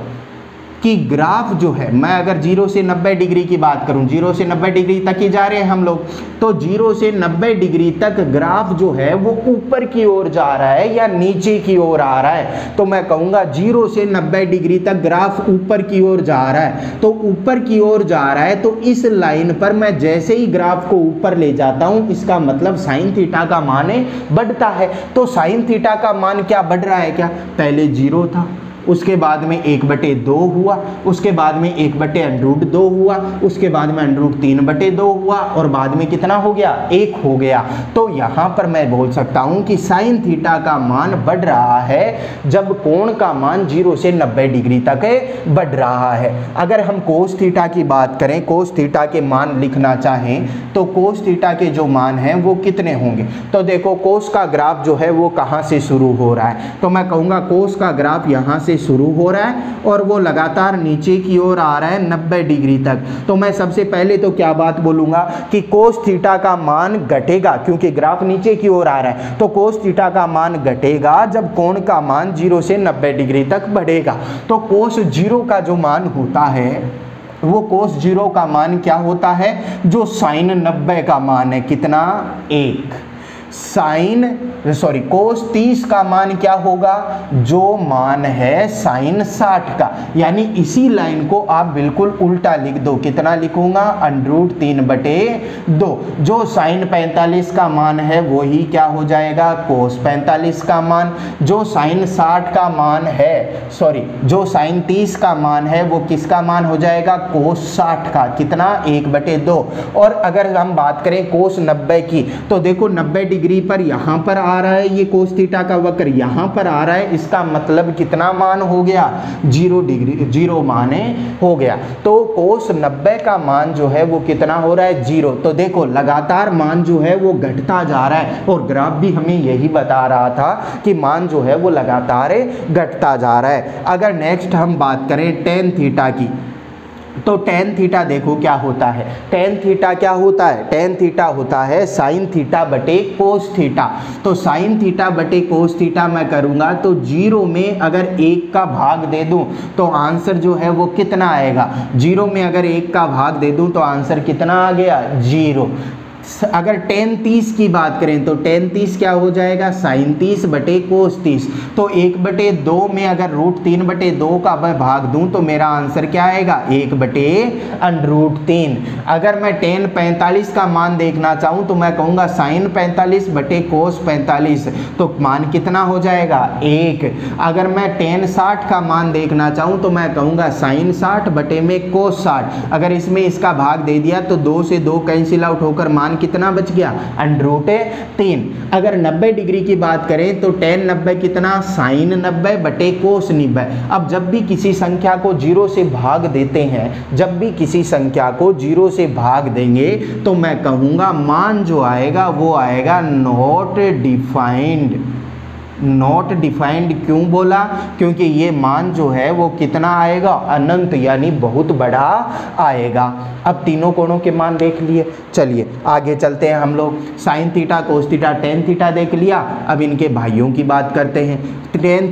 कि ग्राफ जो है, मैं अगर 0 से 90 डिग्री की बात करूं, 0 से 90 डिग्री तक ही जा रहे हैं हम लोग, तो 0 से 90 डिग्री तक ग्राफ जो है वो ऊपर की ओर जा रहा है या नीचे की ओर आ रहा है, तो मैं कहूँगा 0 से 90 डिग्री तक ग्राफ ऊपर की ओर जा रहा है। तो ऊपर की ओर जा रहा है तो इस लाइन पर मैं जैसे ही ग्राफ को ऊपर ले जाता हूँ, इसका मतलब साइन थीटा का मान बढ़ता है। तो साइन थीटा का मान क्या बढ़ रहा है, क्या पहले 0 था, उसके बाद में 1/2 हुआ, उसके बाद में 1/√2 हुआ, उसके बाद में √3/2 हुआ और बाद में कितना हो गया 1 हो गया। तो यहाँ पर मैं बोल सकता हूँ कि साइन थीटा का मान बढ़ रहा है जब कोण का मान 0 से 90 डिग्री तक बढ़ रहा है। अगर हम कोस थीटा की बात करें, कोस थीटा के मान लिखना चाहें तो कोस थीटा के जो मान हैं वो कितने होंगे, तो देखो कोस का ग्राफ जो है वो कहाँ से शुरू हो रहा है, तो मैं कहूँगा कोस का ग्राफ यहाँ से शुरू हो रहा है और वो लगातार नीचे की ओर आ रहा है 90 डिग्री तक। तो मैं सबसे पहले तो क्या बात बोलूँगा कि कोस थीटा का मान घटेगा, क्योंकि ग्राफ नीचे की ओर आ रहा है, तो कोस थीटा का मान घटेगा जब कोण का मान 0 से 90 डिग्री तक बढ़ेगा। तो कोस 0 का जो मान होता है वो कोस 0 का मान क्या होता है, जो साइन 90 का मान है, कितना 1। कोस 30 का मान क्या होगा, जो मान है साइन 60 का, यानी इसी लाइन को आप बिल्कुल उल्टा लिख दो, कितना लिखूंगा √3/2। जो साइन 45 का मान है वही क्या हो जाएगा कोस 45 का मान, जो साइन 60 का मान है जो साइन 30 का मान है वो किसका मान हो जाएगा कोस 60 का, कितना 1/2। और अगर हम बात करें कोस 90 की, तो देखो 90 डिग्री पर यहाँ पर आ रहा है, ये कोस थीटा का वक्र यहाँ पर आ रहा है, इसका मतलब कितना मान हो गया 0 मान हो गया। तो कोस 90 का मान जो है वो कितना हो रहा है 0। तो देखो लगातार मान जो है वो घटता जा रहा है और ग्राफ भी हमें यही बता रहा था कि मान जो है वो लगातार घटता जा रहा है। अगर नेक्स्ट हम बात करें टेन थीटा की, तो टेन थीटा देखो क्या होता है, टेन थीटा क्या होता है, टेन थीटा होता है साइन थीटा बटे कोस थीटा। तो साइन थीटा बटे कोस थीटा मैं करूँगा तो 0 में अगर 1 का भाग दे दूं तो आंसर जो है वो कितना आएगा, 0 में अगर 1 का भाग दे दूं तो आंसर कितना आ गया 0। अगर टेन 30 की बात करें तो टेन 30 क्या हो जाएगा साइन 30 बटे कोस 30। तो 1/2 में अगर √3/2 का मैं भाग दूं तो मेरा आंसर क्या आएगा 1/√3। अगर मैं टेन 45 का मान देखना चाहूं तो मैं कहूँगा साइन 45 बटे कोस 45, तो मान कितना हो जाएगा 1। अगर मैं टेन 60 का मान देखना चाहूँ तो मैं कहूँगा साइन 60 बटे में कोस 60। अगर इसमें इसका भाग दे दिया तो 2 से 2 कैंसिल आउट होकर मान कितना बच गया √3। अगर 90 डिग्री की बात करें तो टेन 90 कितना साइन 90 बटे कोस 90। अब जब भी किसी संख्या को 0 से भाग देते हैं, जब भी किसी संख्या को 0 से भाग देंगे तो मैं कहूँगा मान जो आएगा वो आएगा नॉट डिफाइंड। नॉट डिफाइंड क्यों बोला, क्योंकि ये मान जो है वो कितना आएगा अनंत, यानी बहुत बड़ा आएगा। अब तीनों कोणों के मान देख लिए, चलिए आगे चलते हैं हम लोग। Sign theta cos theta tan theta देख लिया, अब इनके भाइयों की बात करते हैं। टेन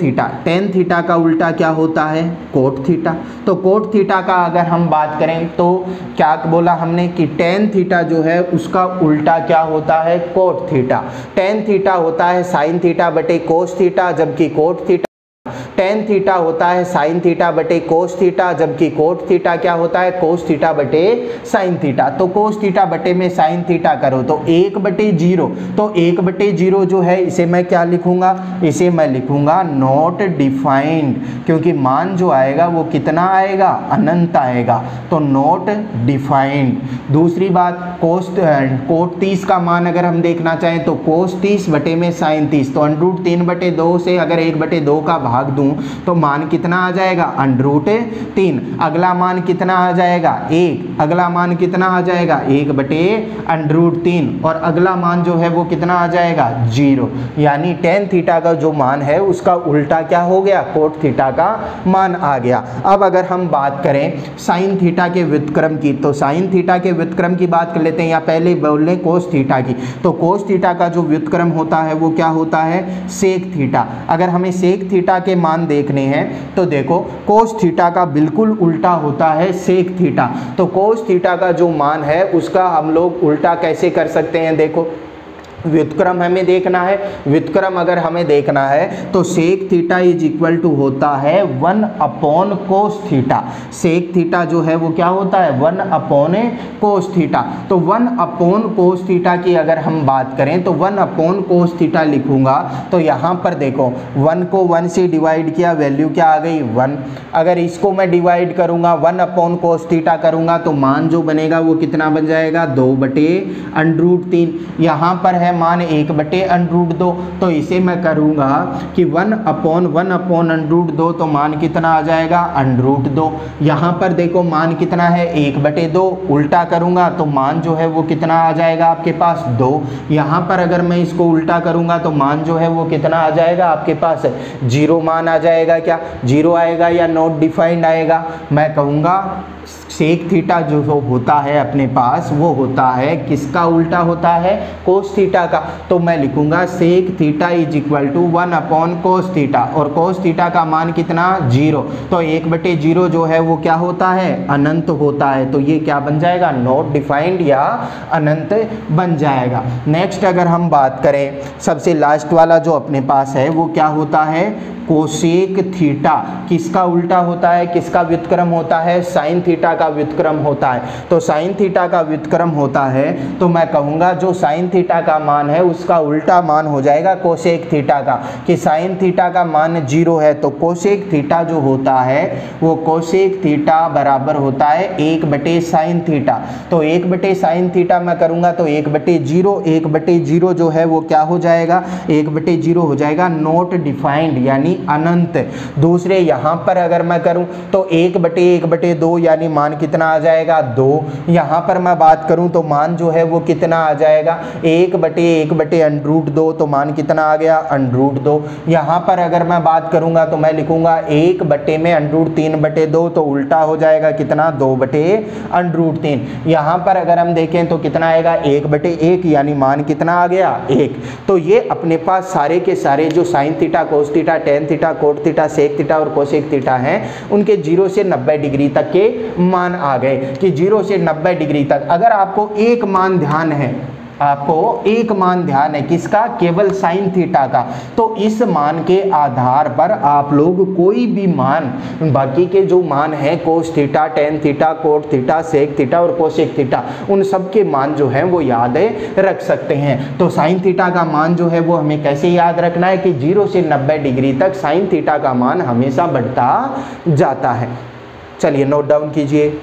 थीटा का उल्टा क्या होता है कोट थीटा। तो कोट थीटा का अगर हम बात करें तो क्या बोला हमने कि टेन थीटा जो है उसका उल्टा क्या होता है कोट थीटा। टेन थीटा होता है साइन थीटा बटे कोस थीटा, जबकि कोट थीटा टेन थीटा होता है साइन थीटा बटे कोस थीटा, जबकि कोट थीटा क्या होता है कोस थीटा बटे साइन थीटा। तो कोस थीटा बटे में साइन थीटा करो तो 1/0। तो 1/0 जो है इसे मैं क्या लिखूंगा, इसे मैं लिखूंगा नॉट डिफाइंड, क्योंकि मान जो आएगा वो कितना आएगा अनंत आएगा, तो नॉट डिफाइंड। दूसरी बात कोट 30 का मान अगर हम देखना चाहें तो कोस 30 बटे में साइन 30, तो √3/2 से अगर 1/2 का भाग दूं तो मान कितना आ जाएगा, √3। अगला मान कितना आ जाएगा, 1। अगला मान कितना आ जाएगा, 1/√3। और अगला मान जो है वो कितना आ जाएगा, 0। यानी tan थीटा का जो मान है उसका उल्टा क्या हो गया, cot थीटा का मान आ गया। अब अगर हम बात करें sin थीटा के व्युत्क्रम की, तो sin थीटा के व्युत्क्रम की बात कर लेते हैं, या पहले बोल लें cos थीटा की। तो cos थीटा का जो व्युत्क्रम होता है वो क्या होता है, sec थीटा। अगर हमें sec थीटा के मान देखने हैं तो देखो cos थीटा का बिल्कुल उल्टा होता है sec थीटा। तो cos थीटा का जो मान है उसका हम लोग उल्टा कैसे कर सकते हैं, देखो व्युत्क्रम हमें देखना है। व्युत्क्रम अगर हमें देखना है तो sec theta is equal to होता है 1/cos थीटा। सेक थीटा जो है वो क्या होता है, 1/cos थीटा। तो 1/cos थीटा की अगर हम बात करें तो 1/cos थीटा लिखूंगा तो यहाँ पर देखो 1 को 1 से डिवाइड किया, वैल्यू क्या आ गई, 1। अगर इसको मैं डिवाइड करूंगा 1/cos थीटा करूंगा तो मान जो बनेगा वो कितना बन जाएगा, 2/√3। यहाँ पर है मान 1/√2। तो इसे मैं करूंगा कि 1/1/√2 तो मान कितना आ जाएगा, √2। यहाँ पर देखो मान कितना है, 1/2। उल्टा करूंगा तो मान जो है वो कितना आ जाएगा आपके पास, 2। यहाँ पर अगर मैं इसको उल्टा करूंगा तो मान जो है वो कितना आ जाएगा आपके पास, 0 मान आ जाएगा। क्या 0 आएगा या नॉट डिफाइंड आएगा, मैं कहूँगा सेक थीटा जो होता है अपने पास वो होता है किसका उल्टा होता है, कोस थीटा का। तो मैं लिखूंगा sec theta is equal to 1/cos theta, और कोस थीटा का मान कितना, 0। तो 1/0 जो है वो क्या होता है, अनंत होता है। तो ये क्या बन जाएगा, नॉट डिफाइंड या अनंत बन जाएगा। नेक्स्ट अगर हम बात करें सबसे लास्ट वाला जो अपने पास है वो क्या होता है, कोसेक थीटा। किसका उल्टा होता है, किसका व्युत्क्रम होता है, साइन थीटा का व्युत्क्रम होता है। तो साइन थीटा का व्युत्क्रम होता है तो मैं कहूँगा जो साइन थीटा का मान है उसका उल्टा मान हो जाएगा कोसेक थीटा का। कि साइन थीटा का मान 0 है तो कोसेक थीटा जो होता है वो कोसेक थीटा बराबर होता है 1/साइन थीटा। तो 1/साइन थीटा मैं करूँगा तो 1/0, 1/0 जो है वो क्या हो जाएगा, 1/0 हो जाएगा नॉट डिफाइंड यानी अनंत। दूसरे यहाँ पर अगर मैं करूं तो 1/1/2 यानी मान कितना आ जाएगा, 2। यहाँ पर मैं बात करूं तो मान जो है वो कितना आ जाएगा, 1/1/√2 तो मान कितना आ गया, √2। यहाँ पर अगर मैं बात करूंगा तो मैं लिखूंगा 1/√3/2 तो उल्टा हो जाएगा कितना, 2/√3। यहाँ पर अगर हम देखें तो कितना आएगा, 1/1 यानी मान कितना आ गया, 1। तो ये अपने पास सारे के सारे जो sine theta, cos theta, tan theta, cot theta, sec theta और कोसेक थीटा हैं उनके 0 से 90 डिग्री तक के मान आ गए। कि 0 से 90 डिग्री तक अगर आपको एक मान ध्यान है, आपको एक मान ध्यान है किसका, केवल साइन थीटा का, तो इस मान के आधार पर आप लोग कोई भी मान, बाकी के जो मान है cos theta, tan theta, cot theta, sec theta और कोसेक थीटा, उन सब के मान जो हैं वो याद रख सकते हैं। तो साइन थीटा का मान जो है वो हमें कैसे याद रखना है कि 0 से 90 डिग्री तक साइन थीटा का मान हमेशा बढ़ता जाता है। चलिए नोट डाउन कीजिए।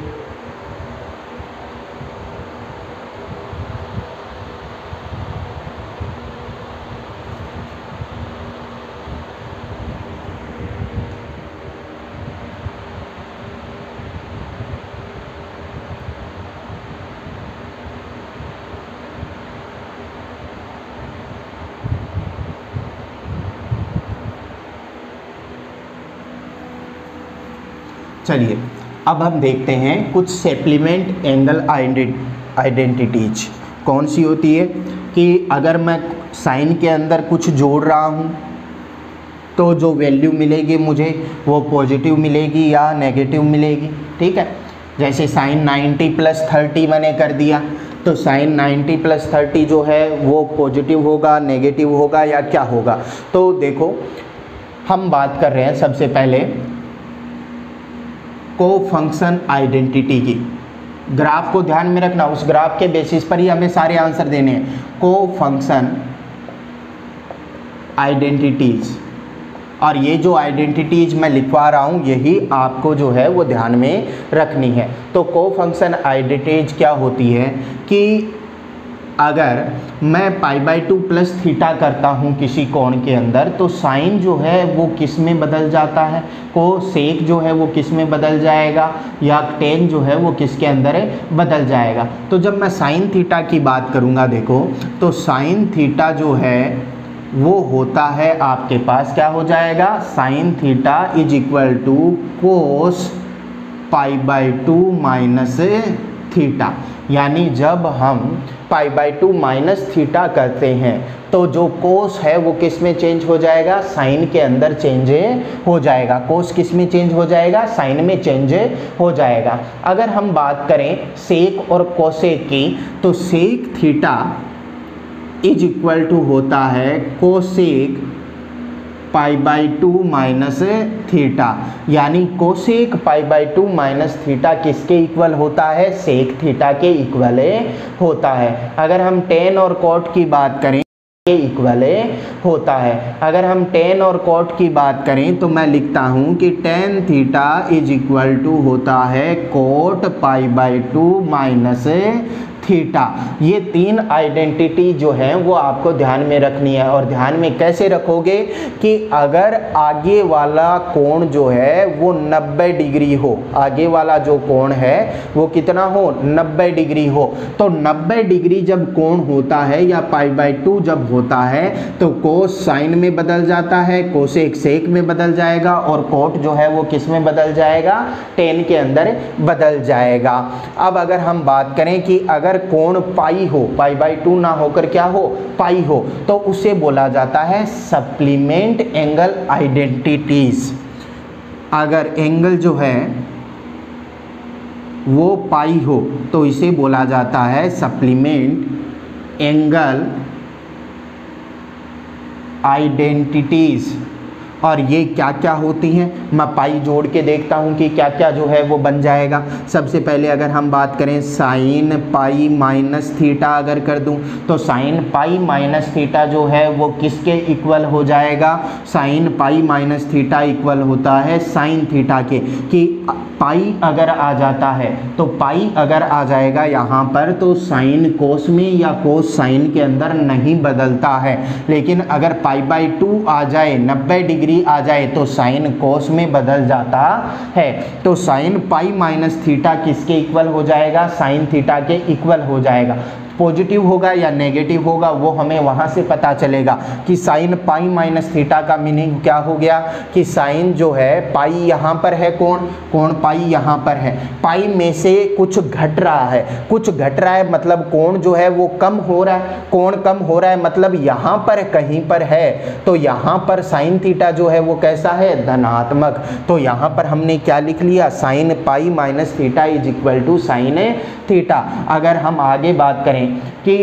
चलिए अब हम देखते हैं कुछ सप्लीमेंट एंगल आइडेंटिटीज कौन सी होती है। कि अगर मैं साइन के अंदर कुछ जोड़ रहा हूँ तो जो वैल्यू मिलेगी मुझे वो पॉजिटिव मिलेगी या नेगेटिव मिलेगी, ठीक है। जैसे साइन 90 + 30 मैंने कर दिया तो साइन 90 + 30 जो है वो पॉजिटिव होगा, नेगेटिव होगा या क्या होगा। तो देखो हम बात कर रहे हैं सबसे पहले को फंक्शन आइडेंटिटी की। ग्राफ को ध्यान में रखना, उस ग्राफ के बेसिस पर ही हमें सारे आंसर देने हैं। को फंक्शन आइडेंटिटीज, और ये जो आइडेंटिटीज मैं लिखवा रहा हूँ यही आपको जो है वो ध्यान में रखनी है। तो को फंक्शन आइडेंटिटीज क्या होती है कि अगर मैं π/2 प्लस थीटा करता हूँ किसी कोण के अंदर, तो साइन जो है वो किस में बदल जाता है, कोसेक जो है वो किस में बदल जाएगा, या टेन जो है वो किसके अंदर है, बदल जाएगा। तो जब मैं साइन थीटा की बात करूँगा, देखो तो साइन थीटा जो है वो होता है आपके पास क्या हो जाएगा, sine theta is equal to cos π/2 minus theta. यानी जब हम π/2 माइनस थीटा करते हैं तो जो कोस है वो किस में चेंज हो जाएगा, साइन के अंदर चेंज हो जाएगा। कोस किस में चेंज हो जाएगा, साइन में चेंज हो जाएगा। अगर हम बात करें सेक और कोसेक की, तो sec theta is equal to होता है कोसेक π/2 माइनस थीटा। यानी कोसेक π/2 माइनस थीटा किसके इक्वल होता है, सेक थीटा के इक्वल होता है। अगर हम टेन और कॉट की बात करें के इक्वल होता है। अगर हम टेन और कॉट की बात करें तो मैं लिखता हूं कि tan theta is equal to होता है कोट π/2 माइनस थीटा। ये तीन आइडेंटिटी जो है वो आपको ध्यान में रखनी है। और ध्यान में कैसे रखोगे कि अगर आगे वाला कोण जो है वो 90 डिग्री हो, आगे वाला जो कोण है वो कितना हो, 90 डिग्री हो, तो 90 डिग्री जब कोण होता है या π/2 जब होता है तो कोस साइन में बदल जाता है, कोसेक सेक में बदल जाएगा, और कोट जो है वो किस में बदल जाएगा, टेन के अंदर बदल जाएगा। अब अगर हम बात करें कि अगर कोण पाई हो, π/2 ना होकर क्या हो, पाई हो, तो उसे बोला जाता है सप्लीमेंट एंगल आइडेंटिटीज। अगर एंगल जो है वो पाई हो तो इसे बोला जाता है सप्लीमेंट एंगल आइडेंटिटीज। और ये क्या क्या होती हैं, मैं पाई जोड़ के देखता हूँ कि क्या क्या जो है वो बन जाएगा। सबसे पहले अगर हम बात करें साइन पाई माइनस थीटा अगर कर दूँ तो साइन पाई माइनस थीटा जो है वो किसके इक्वल हो जाएगा, sign pi minus theta equal होता है साइन थीटा के। कि पाई अगर आ जाता है तो पाई अगर आ जाएगा यहाँ पर तो साइन कोस में या कोस साइन के अंदर नहीं बदलता है। लेकिन अगर π/2 आ जाए, 90 डिग्री आ जाए, तो साइन कोस में बदल जाता है। तो साइन पाई माइनस थीटा किसके इक्वल हो जाएगा, साइन थीटा के इक्वल हो जाएगा। पॉजिटिव होगा या नेगेटिव होगा वो हमें वहाँ से पता चलेगा कि साइन पाई माइनस थीटा का मीनिंग क्या हो गया कि साइन जो है पाई यहाँ पर है, कोण पाई यहाँ पर है, पाई में से कुछ घट रहा है, कुछ घट रहा है मतलब कोण जो है वो कम हो रहा है, कोण कम हो रहा है मतलब यहाँ पर कहीं पर है, तो यहाँ पर साइन थीटा जो है वो कैसा है, धनात्मक। तो यहाँ पर हमने क्या लिख लिया, sine pi minus theta is equal to sine theta. अगर हम आगे बात करें कि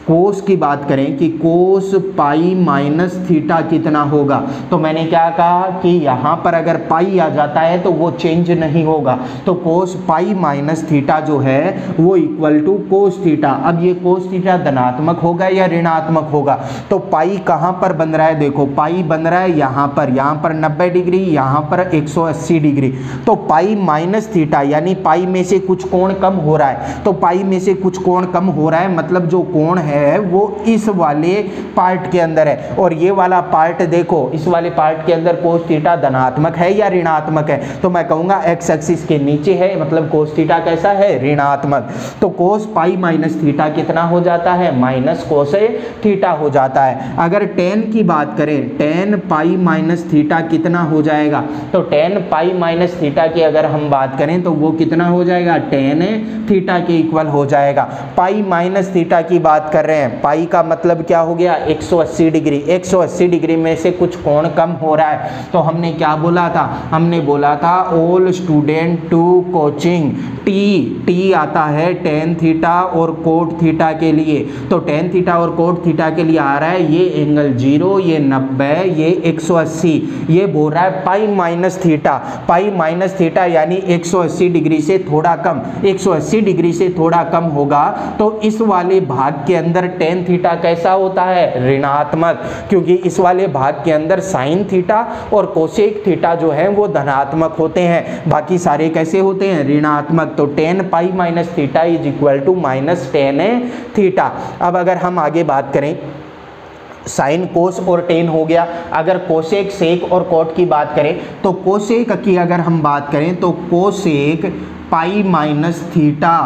कोस की बात करें कि कोस पाई माइनस थीटा कितना होगा, तो मैंने क्या कहा कि यहाँ पर अगर पाई आ जाता है तो वो चेंज नहीं होगा, तो कोस पाई माइनस थीटा जो है वो इक्वल टू कोस थीटा। अब ये कोस थीटा धनात्मक होगा या ऋणात्मक होगा, तो पाई कहाँ पर बन रहा है, देखो पाई बन रहा है यहाँ पर 90 डिग्री, यहाँ पर 180 डिग्री, तो पाई माइनस थीटा यानी पाई में से कुछ कोण कम हो रहा है, तो पाई में से कुछ कोण कम हो रहा है मतलब जो कोण है वो इस वाले पार्ट के अंदर है। और ये वाला पार्ट देखो, इस वाले पार्ट के अंदर कोस थीटा धनात्मक है या ऋणात्मक है, तो मैं कहूंगा एक्स एक्सिस के नीचे है मतलब कोस थीटा कैसा है, ऋणात्मक। तो कोस पाई माइनस थीटा कितना हो जाता है, माइनस कोस थीटा हो जाता है। अगर टेन की बात करें, टेन पाई माइनस थीटा कितना हो जाएगा, तो टेन पाई माइनस थीटा की अगर हम बात करें तो वो कितना हो जाएगा, टेन थीटा के इक्वल हो जाएगा। पाई माइनस थीटा की बात कर रहे हैं, पाई का मतलब क्या हो गया, 180 डिग्री, 180 डिग्री में से कुछ कोण कम हो रहा है, तो हमने क्या बोला था, हमने बोला था all student to coaching, T आता है टेन थीटा और कोट थीटा के लिए, तो टेन थीटा और कोट थीटा के लिए आ रहा है ये एंगल 0, ये 90, ये 180, ये बोल रहा है पाई माइनस थीटा, पाई माइनस थीटा यानी 180 डिग्री से थोड़ा कम, 180 डिग्री से थोड़ा कम होगा, तो इस वाले भाग के अंदर टेन थीटा कैसा होता है, ऋणात्मक, क्योंकि इस वाले भाग के अंदर साइन थीटा और कोसेक थीटा जो है वो धनात्मक होते हैं, बाकी सारे कैसे होते हैं, ऋणात्मक। तो tan pi minus theta is equal to minus tan theta. अब अगर हम आगे बात करें, साइन कोस और टेन हो गया। अगर कोसेक सेक और कोट की बात करें तो कोसेक की अगर हम बात करें तो cosec pi minus theta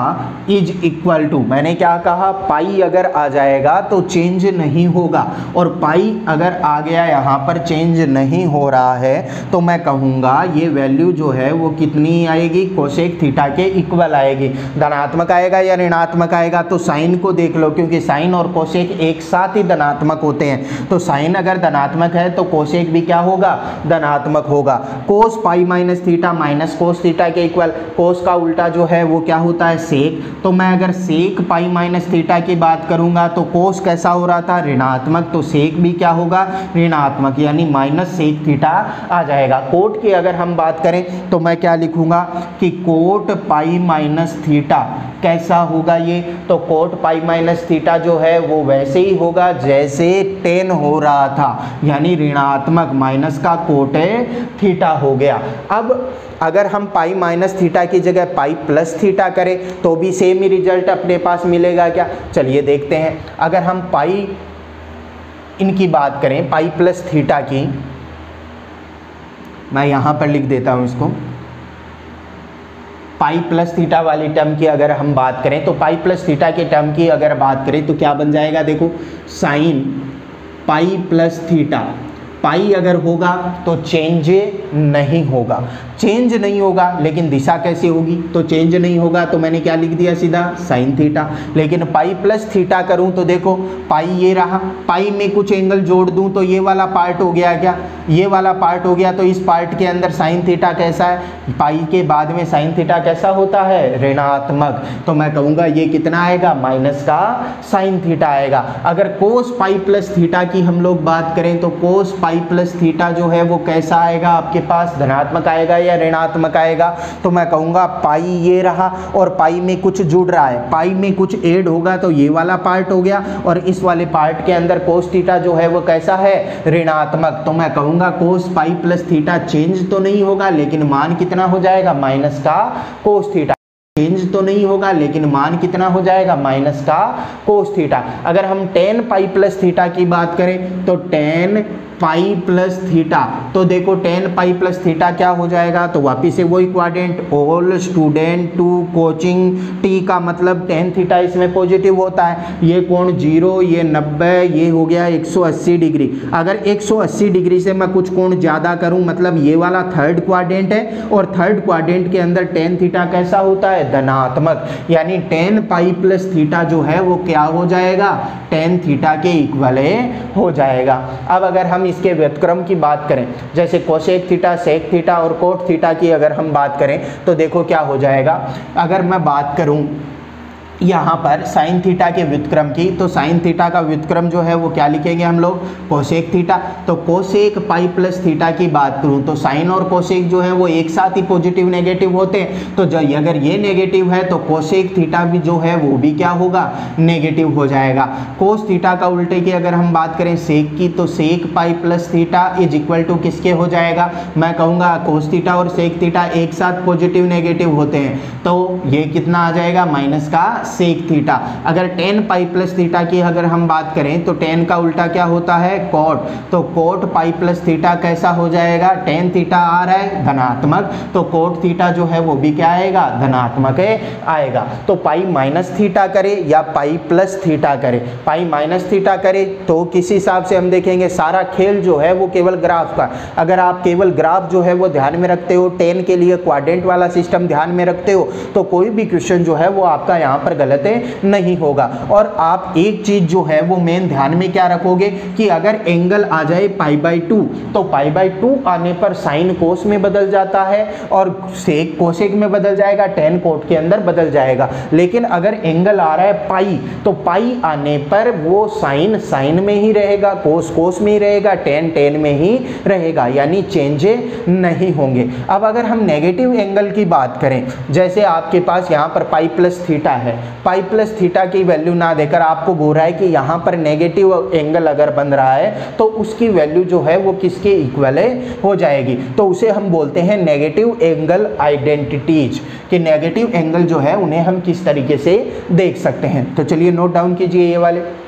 is equal to, मैंने क्या कहा, पाई अगर आ जाएगा तो चेंज नहीं होगा, और पाई अगर आ गया यहाँ पर चेंज नहीं हो रहा है, तो मैं कहूँगा ये वैल्यू जो है वो कितनी आएगी, कोसेक थीटा के इक्वल आएगी। धनात्मक आएगा या ऋणात्मक आएगा, तो साइन को देख लो, क्योंकि साइन और कोसेक एक साथ ही धनात्मक होते हैं। तो साइन अगर धनात्मक है तो कोसेक भी क्या होगा, धनात्मक होगा। Cos pi minus theta minus cos theta के इक्वल, कोस का उल्टा जो है वो क्या होता है, सेक। तो मैं अगर सेक पाई माइनस थीटा की बात करूंगा तो कोस कैसा हो रहा था, ऋणात्मक, तो सेक भी क्या होगा, ऋणात्मक, यानी माइनस सेक थीटा आ जाएगा। कोट की अगर हम बात करें तो मैं क्या लिखूंगा कि कोट पाई माइनस थीटा कैसा होगा ये, तो कोट पाई माइनस थीटा जो है वो वैसे ही होगा जैसे टेन हो रहा था, यानी ऋणात्मक, माइनस का कोट थीटा हो गया। अब अगर हम पाई माइनस थीटा की जगह पाई प्लस थीटा करें तो भी सेम ही रिजल्ट अपने पास मिलेगा क्या, चलिए देखते हैं। अगर हम पाई इनकी बात करें, पाई प्लस थीटा की, मैं यहाँ पर लिख देता हूँ इसको, पाई प्लस थीटा वाली टर्म की अगर हम बात करें तो पाई प्लस थीटा के टर्म की अगर बात करें तो क्या बन जाएगा, देखो, साइन पाई प्लस थीटा, पाई अगर होगा तो चेंज नहीं होगा, चेंज नहीं होगा, लेकिन दिशा कैसे होगी, तो चेंज नहीं होगा, तो मैंने क्या लिख दिया सीधा, साइन थीटा। लेकिन पाई प्लस थीटा करूं तो देखो, पाई ये रहा, पाई में कुछ एंगल जोड़ दूं तो ये वाला पार्ट हो गया, क्या, ये वाला पार्ट हो गया, तो इस पार्ट के अंदर साइन थीटा कैसा है, पाई के बाद में साइन थीटा कैसा होता है, ऋणात्मक, तो मैं कहूँगा ये कितना आएगा, माइनस का साइन थीटा आएगा। अगर कोस पाई प्लस थीटा की हम लोग बात करें तो कोस पाई प्लस थीटा जो है वो कैसा आएगा आपके पास, धनात्मक आएगा या ऋणात्मक आएगा, तो मैं कहूँगा पाई ये रहा और पाई में कुछ जुड़ रहा है, पाई में कुछ ऐड होगा तो ये वाला पार्ट हो गया, और इस वाले पार्ट के अंदर कोस थीटा जो है वो कैसा है, ऋणात्मक, तो मैं कहूँगा कोस पाई प्लस थीटा चेंज तो नहीं होगा, लेकिन मान कितना हो जाएगा, माइनस का कोस थीटा, चेंज तो नहीं होगा लेकिन मान कितना हो जाएगा, माइनस का कोस थीटा। अगर हम टेन पाई प्लस थीटा की बात करें तो टेन पाई प्लस थीटा, तो देखो टेन पाई प्लस थीटा क्या हो जाएगा, तो वापिस से वही quadrant, all student to coaching, T का मतलब टेन थीटा इसमें पॉजिटिव होता है, ये कोण 0, ये 90, ये हो गया 180 डिग्री। अगर 180 डिग्री से मैं कुछ कोण ज़्यादा करूं, मतलब ये वाला थर्ड क्वाड्रेंट है, और थर्ड क्वाड्रेंट के अंदर टेन थीटा कैसा होता है, धनात्मक, यानी टेन पाई प्लस थीटा जो है वो क्या हो जाएगा, टेन थीटा के इक्वल हो जाएगा। अब अगर हम इसके व्युत्क्रम की बात करें, जैसे कोसेक थीटा, सेक थीटा और कोट थीटा की अगर हम बात करें तो देखो क्या हो जाएगा। अगर मैं बात करूं यहाँ पर साइन थीटा के व्युत्क्रम की, तो साइन थीटा का व्युत्क्रम जो है वो क्या लिखेंगे हम लोग, कोसेक थीटा। तो कोसेक पाई प्लस थीटा की बात करूँ तो साइन और कोसेक जो है वो एक साथ ही पॉजिटिव नेगेटिव होते हैं, तो जो अगर ये नेगेटिव है तो कोसेक थीटा भी जो है वो भी क्या होगा, नेगेटिव हो जाएगा। कोस थीटा का उल्टे की अगर हम बात करें सेक की, तो sec pi plus theta is equal to किसके हो जाएगा, मैं कहूँगा कोस थीटा और सेक थीटा एक साथ पॉजिटिव नेगेटिव होते हैं, तो ये कितना आ जाएगा, माइनस का सेक थीटा। अगर टेन पाई प्लस थीटा की अगर हम बात करें तो टेन का उल्टा क्या होता है, कोट, तो कोट पाई प्लस थीटा कैसा हो जाएगा, टेन थीटा आ रहा है धनात्मक, तो कोट थीटा जो है वो भी क्या आएगा, धनात्मक आएगा। तो पाई माइनस थीटा करे या पाई प्लस थीटा करे, पाई माइनस थीटा करे तो किस हिसाब से हम देखेंगे, सारा खेल जो है वो केवल ग्राफ का, अगर आप केवल ग्राफ जो है वो ध्यान में रखते हो, टेन के लिए क्वाड्रेंट वाला सिस्टम ध्यान में रखते हो, तो कोई भी क्वेश्चन जो है वो आपका यहाँ पर गलत नहीं होगा। और आप एक चीज जो है वो मेन ध्यान में क्या रखोगे कि अगर एंगल आ जाए पाई बाई 2, तो पाई बाई 2 आने पर साइन कोस में बदल जाता है और सेक कोसेक में बदल जाएगा, टेन कोट के अंदर बदल जाएगा। लेकिन अगर एंगल आ रहा है पाई, तो पाई आने पर वो साइन साइन में ही रहेगा, कोस कोस में ही रहेगा, टेन टेन में ही रहेगा, यानी चेंजे नहीं होंगे। अब अगर हम नेगेटिव एंगल की बात करें, जैसे आपके पास यहाँ पर पाई प्लस थीटा है, पाई प्लस थीटा की वैल्यू ना देकर आपको बोल रहा है कि यहाँ पर नेगेटिव एंगल अगर बन रहा है तो उसकी वैल्यू जो है वो किसके इक्वल हो जाएगी, तो उसे हम बोलते हैं नेगेटिव एंगल आइडेंटिटीज, कि नेगेटिव एंगल जो है उन्हें हम किस तरीके से देख सकते हैं। तो चलिए नोट डाउन कीजिए ये वाले।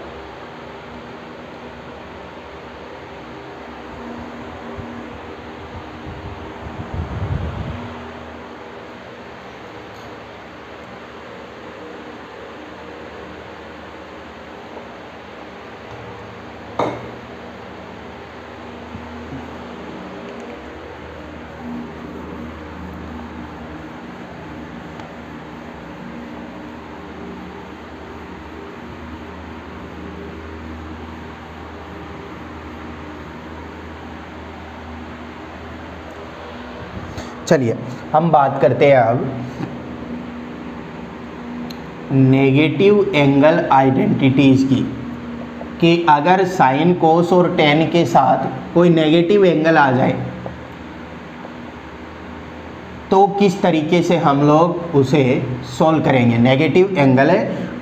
चलिए हम बात करते हैं अब नेगेटिव एंगल आइडेंटिटीज की, कि अगर साइन कोस और टेन के साथ कोई नेगेटिव एंगल आ जाए तो किस तरीके से हम लोग उसे सॉल्व करेंगे, नेगेटिव एंगल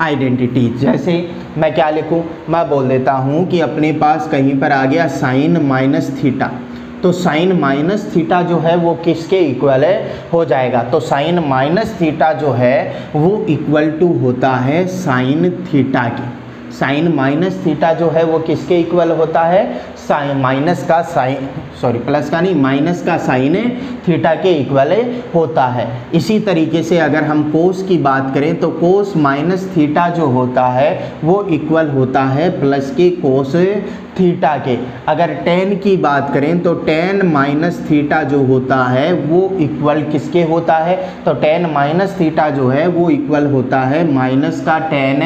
आइडेंटिटीज। जैसे मैं क्या लिखूं, मैं बोल देता हूं कि अपने पास कहीं पर आ गया साइन माइनस थीटा, तो साइन माइनस थीटा जो है वो किसके इक्वल हो जाएगा, तो साइन माइनस थीटा जो है वो इक्वल टू होता है साइन थीटा की। साइन माइनस थीटा जो है वो किसके इक्वल होता है, साइन माइनस का साइन, सॉरी प्लस का नहीं, माइनस का साइन थीटा के इक्वल होता है। इसी तरीके से अगर हम कोस की बात करें तो कोस माइनस थीटा जो होता है वो इक्वल होता है प्लस के कोस थीटा के। अगर टेन की बात करें तो टेन माइनस थीटा जो होता है वो इक्वल किसके होता है, तो टेन माइनस थीटा जो है वो इक्वल होता है माइनस का टेन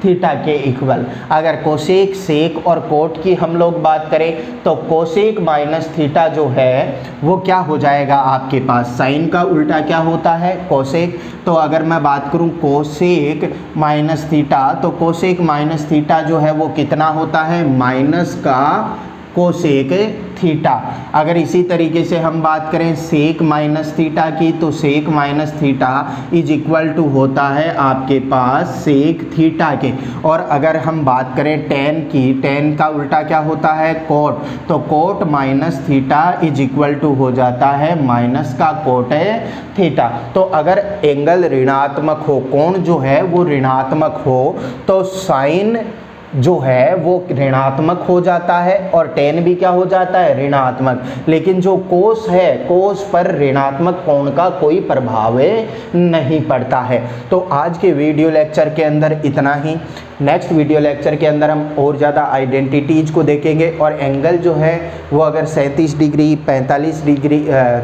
थीटा के इक्वल। अगर कोसेक, सेक और कोट की हम लोग बात करें तो कोसेक माइनस थीटा जो है वो क्या हो जाएगा आपके पास, साइन का उल्टा क्या होता है कोसेक। तो अगर मैं बात करूं कोसेक माइनस थीटा, तो कोसेक माइनस थीटा जो है वो कितना होता है, माइनस का कोसेक थीटा। अगर इसी तरीके से हम बात करें सेक माइनस थीटा की, तो sec minus theta is equal to होता है आपके पास सेक थीटा के। और अगर हम बात करें टेन की, टेन का उल्टा क्या होता है कोट, तो cot minus theta is equal to हो जाता है माइनस का कोट थीटा। तो अगर एंगल ऋणात्मक हो, कोण जो है वो ऋणात्मक हो, तो साइन जो है वो ऋणात्मक हो जाता है और टेन भी क्या हो जाता है, ऋणात्मक। लेकिन जो कोस है, कोस पर ऋणात्मक कोण का कोई प्रभाव नहीं पड़ता है। तो आज के वीडियो लेक्चर के अंदर इतना ही। नेक्स्ट वीडियो लेक्चर के अंदर हम और ज़्यादा आइडेंटिटीज को देखेंगे और एंगल जो है वो अगर 37 डिग्री, 45 डिग्री,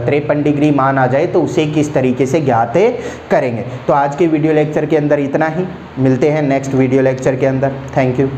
53 डिग्री मान आ जाए तो उसे किस तरीके से ज्ञात करेंगे। तो आज के वीडियो लेक्चर के अंदर इतना ही, मिलते हैं नेक्स्ट वीडियो लेक्चर के अंदर। Thank you.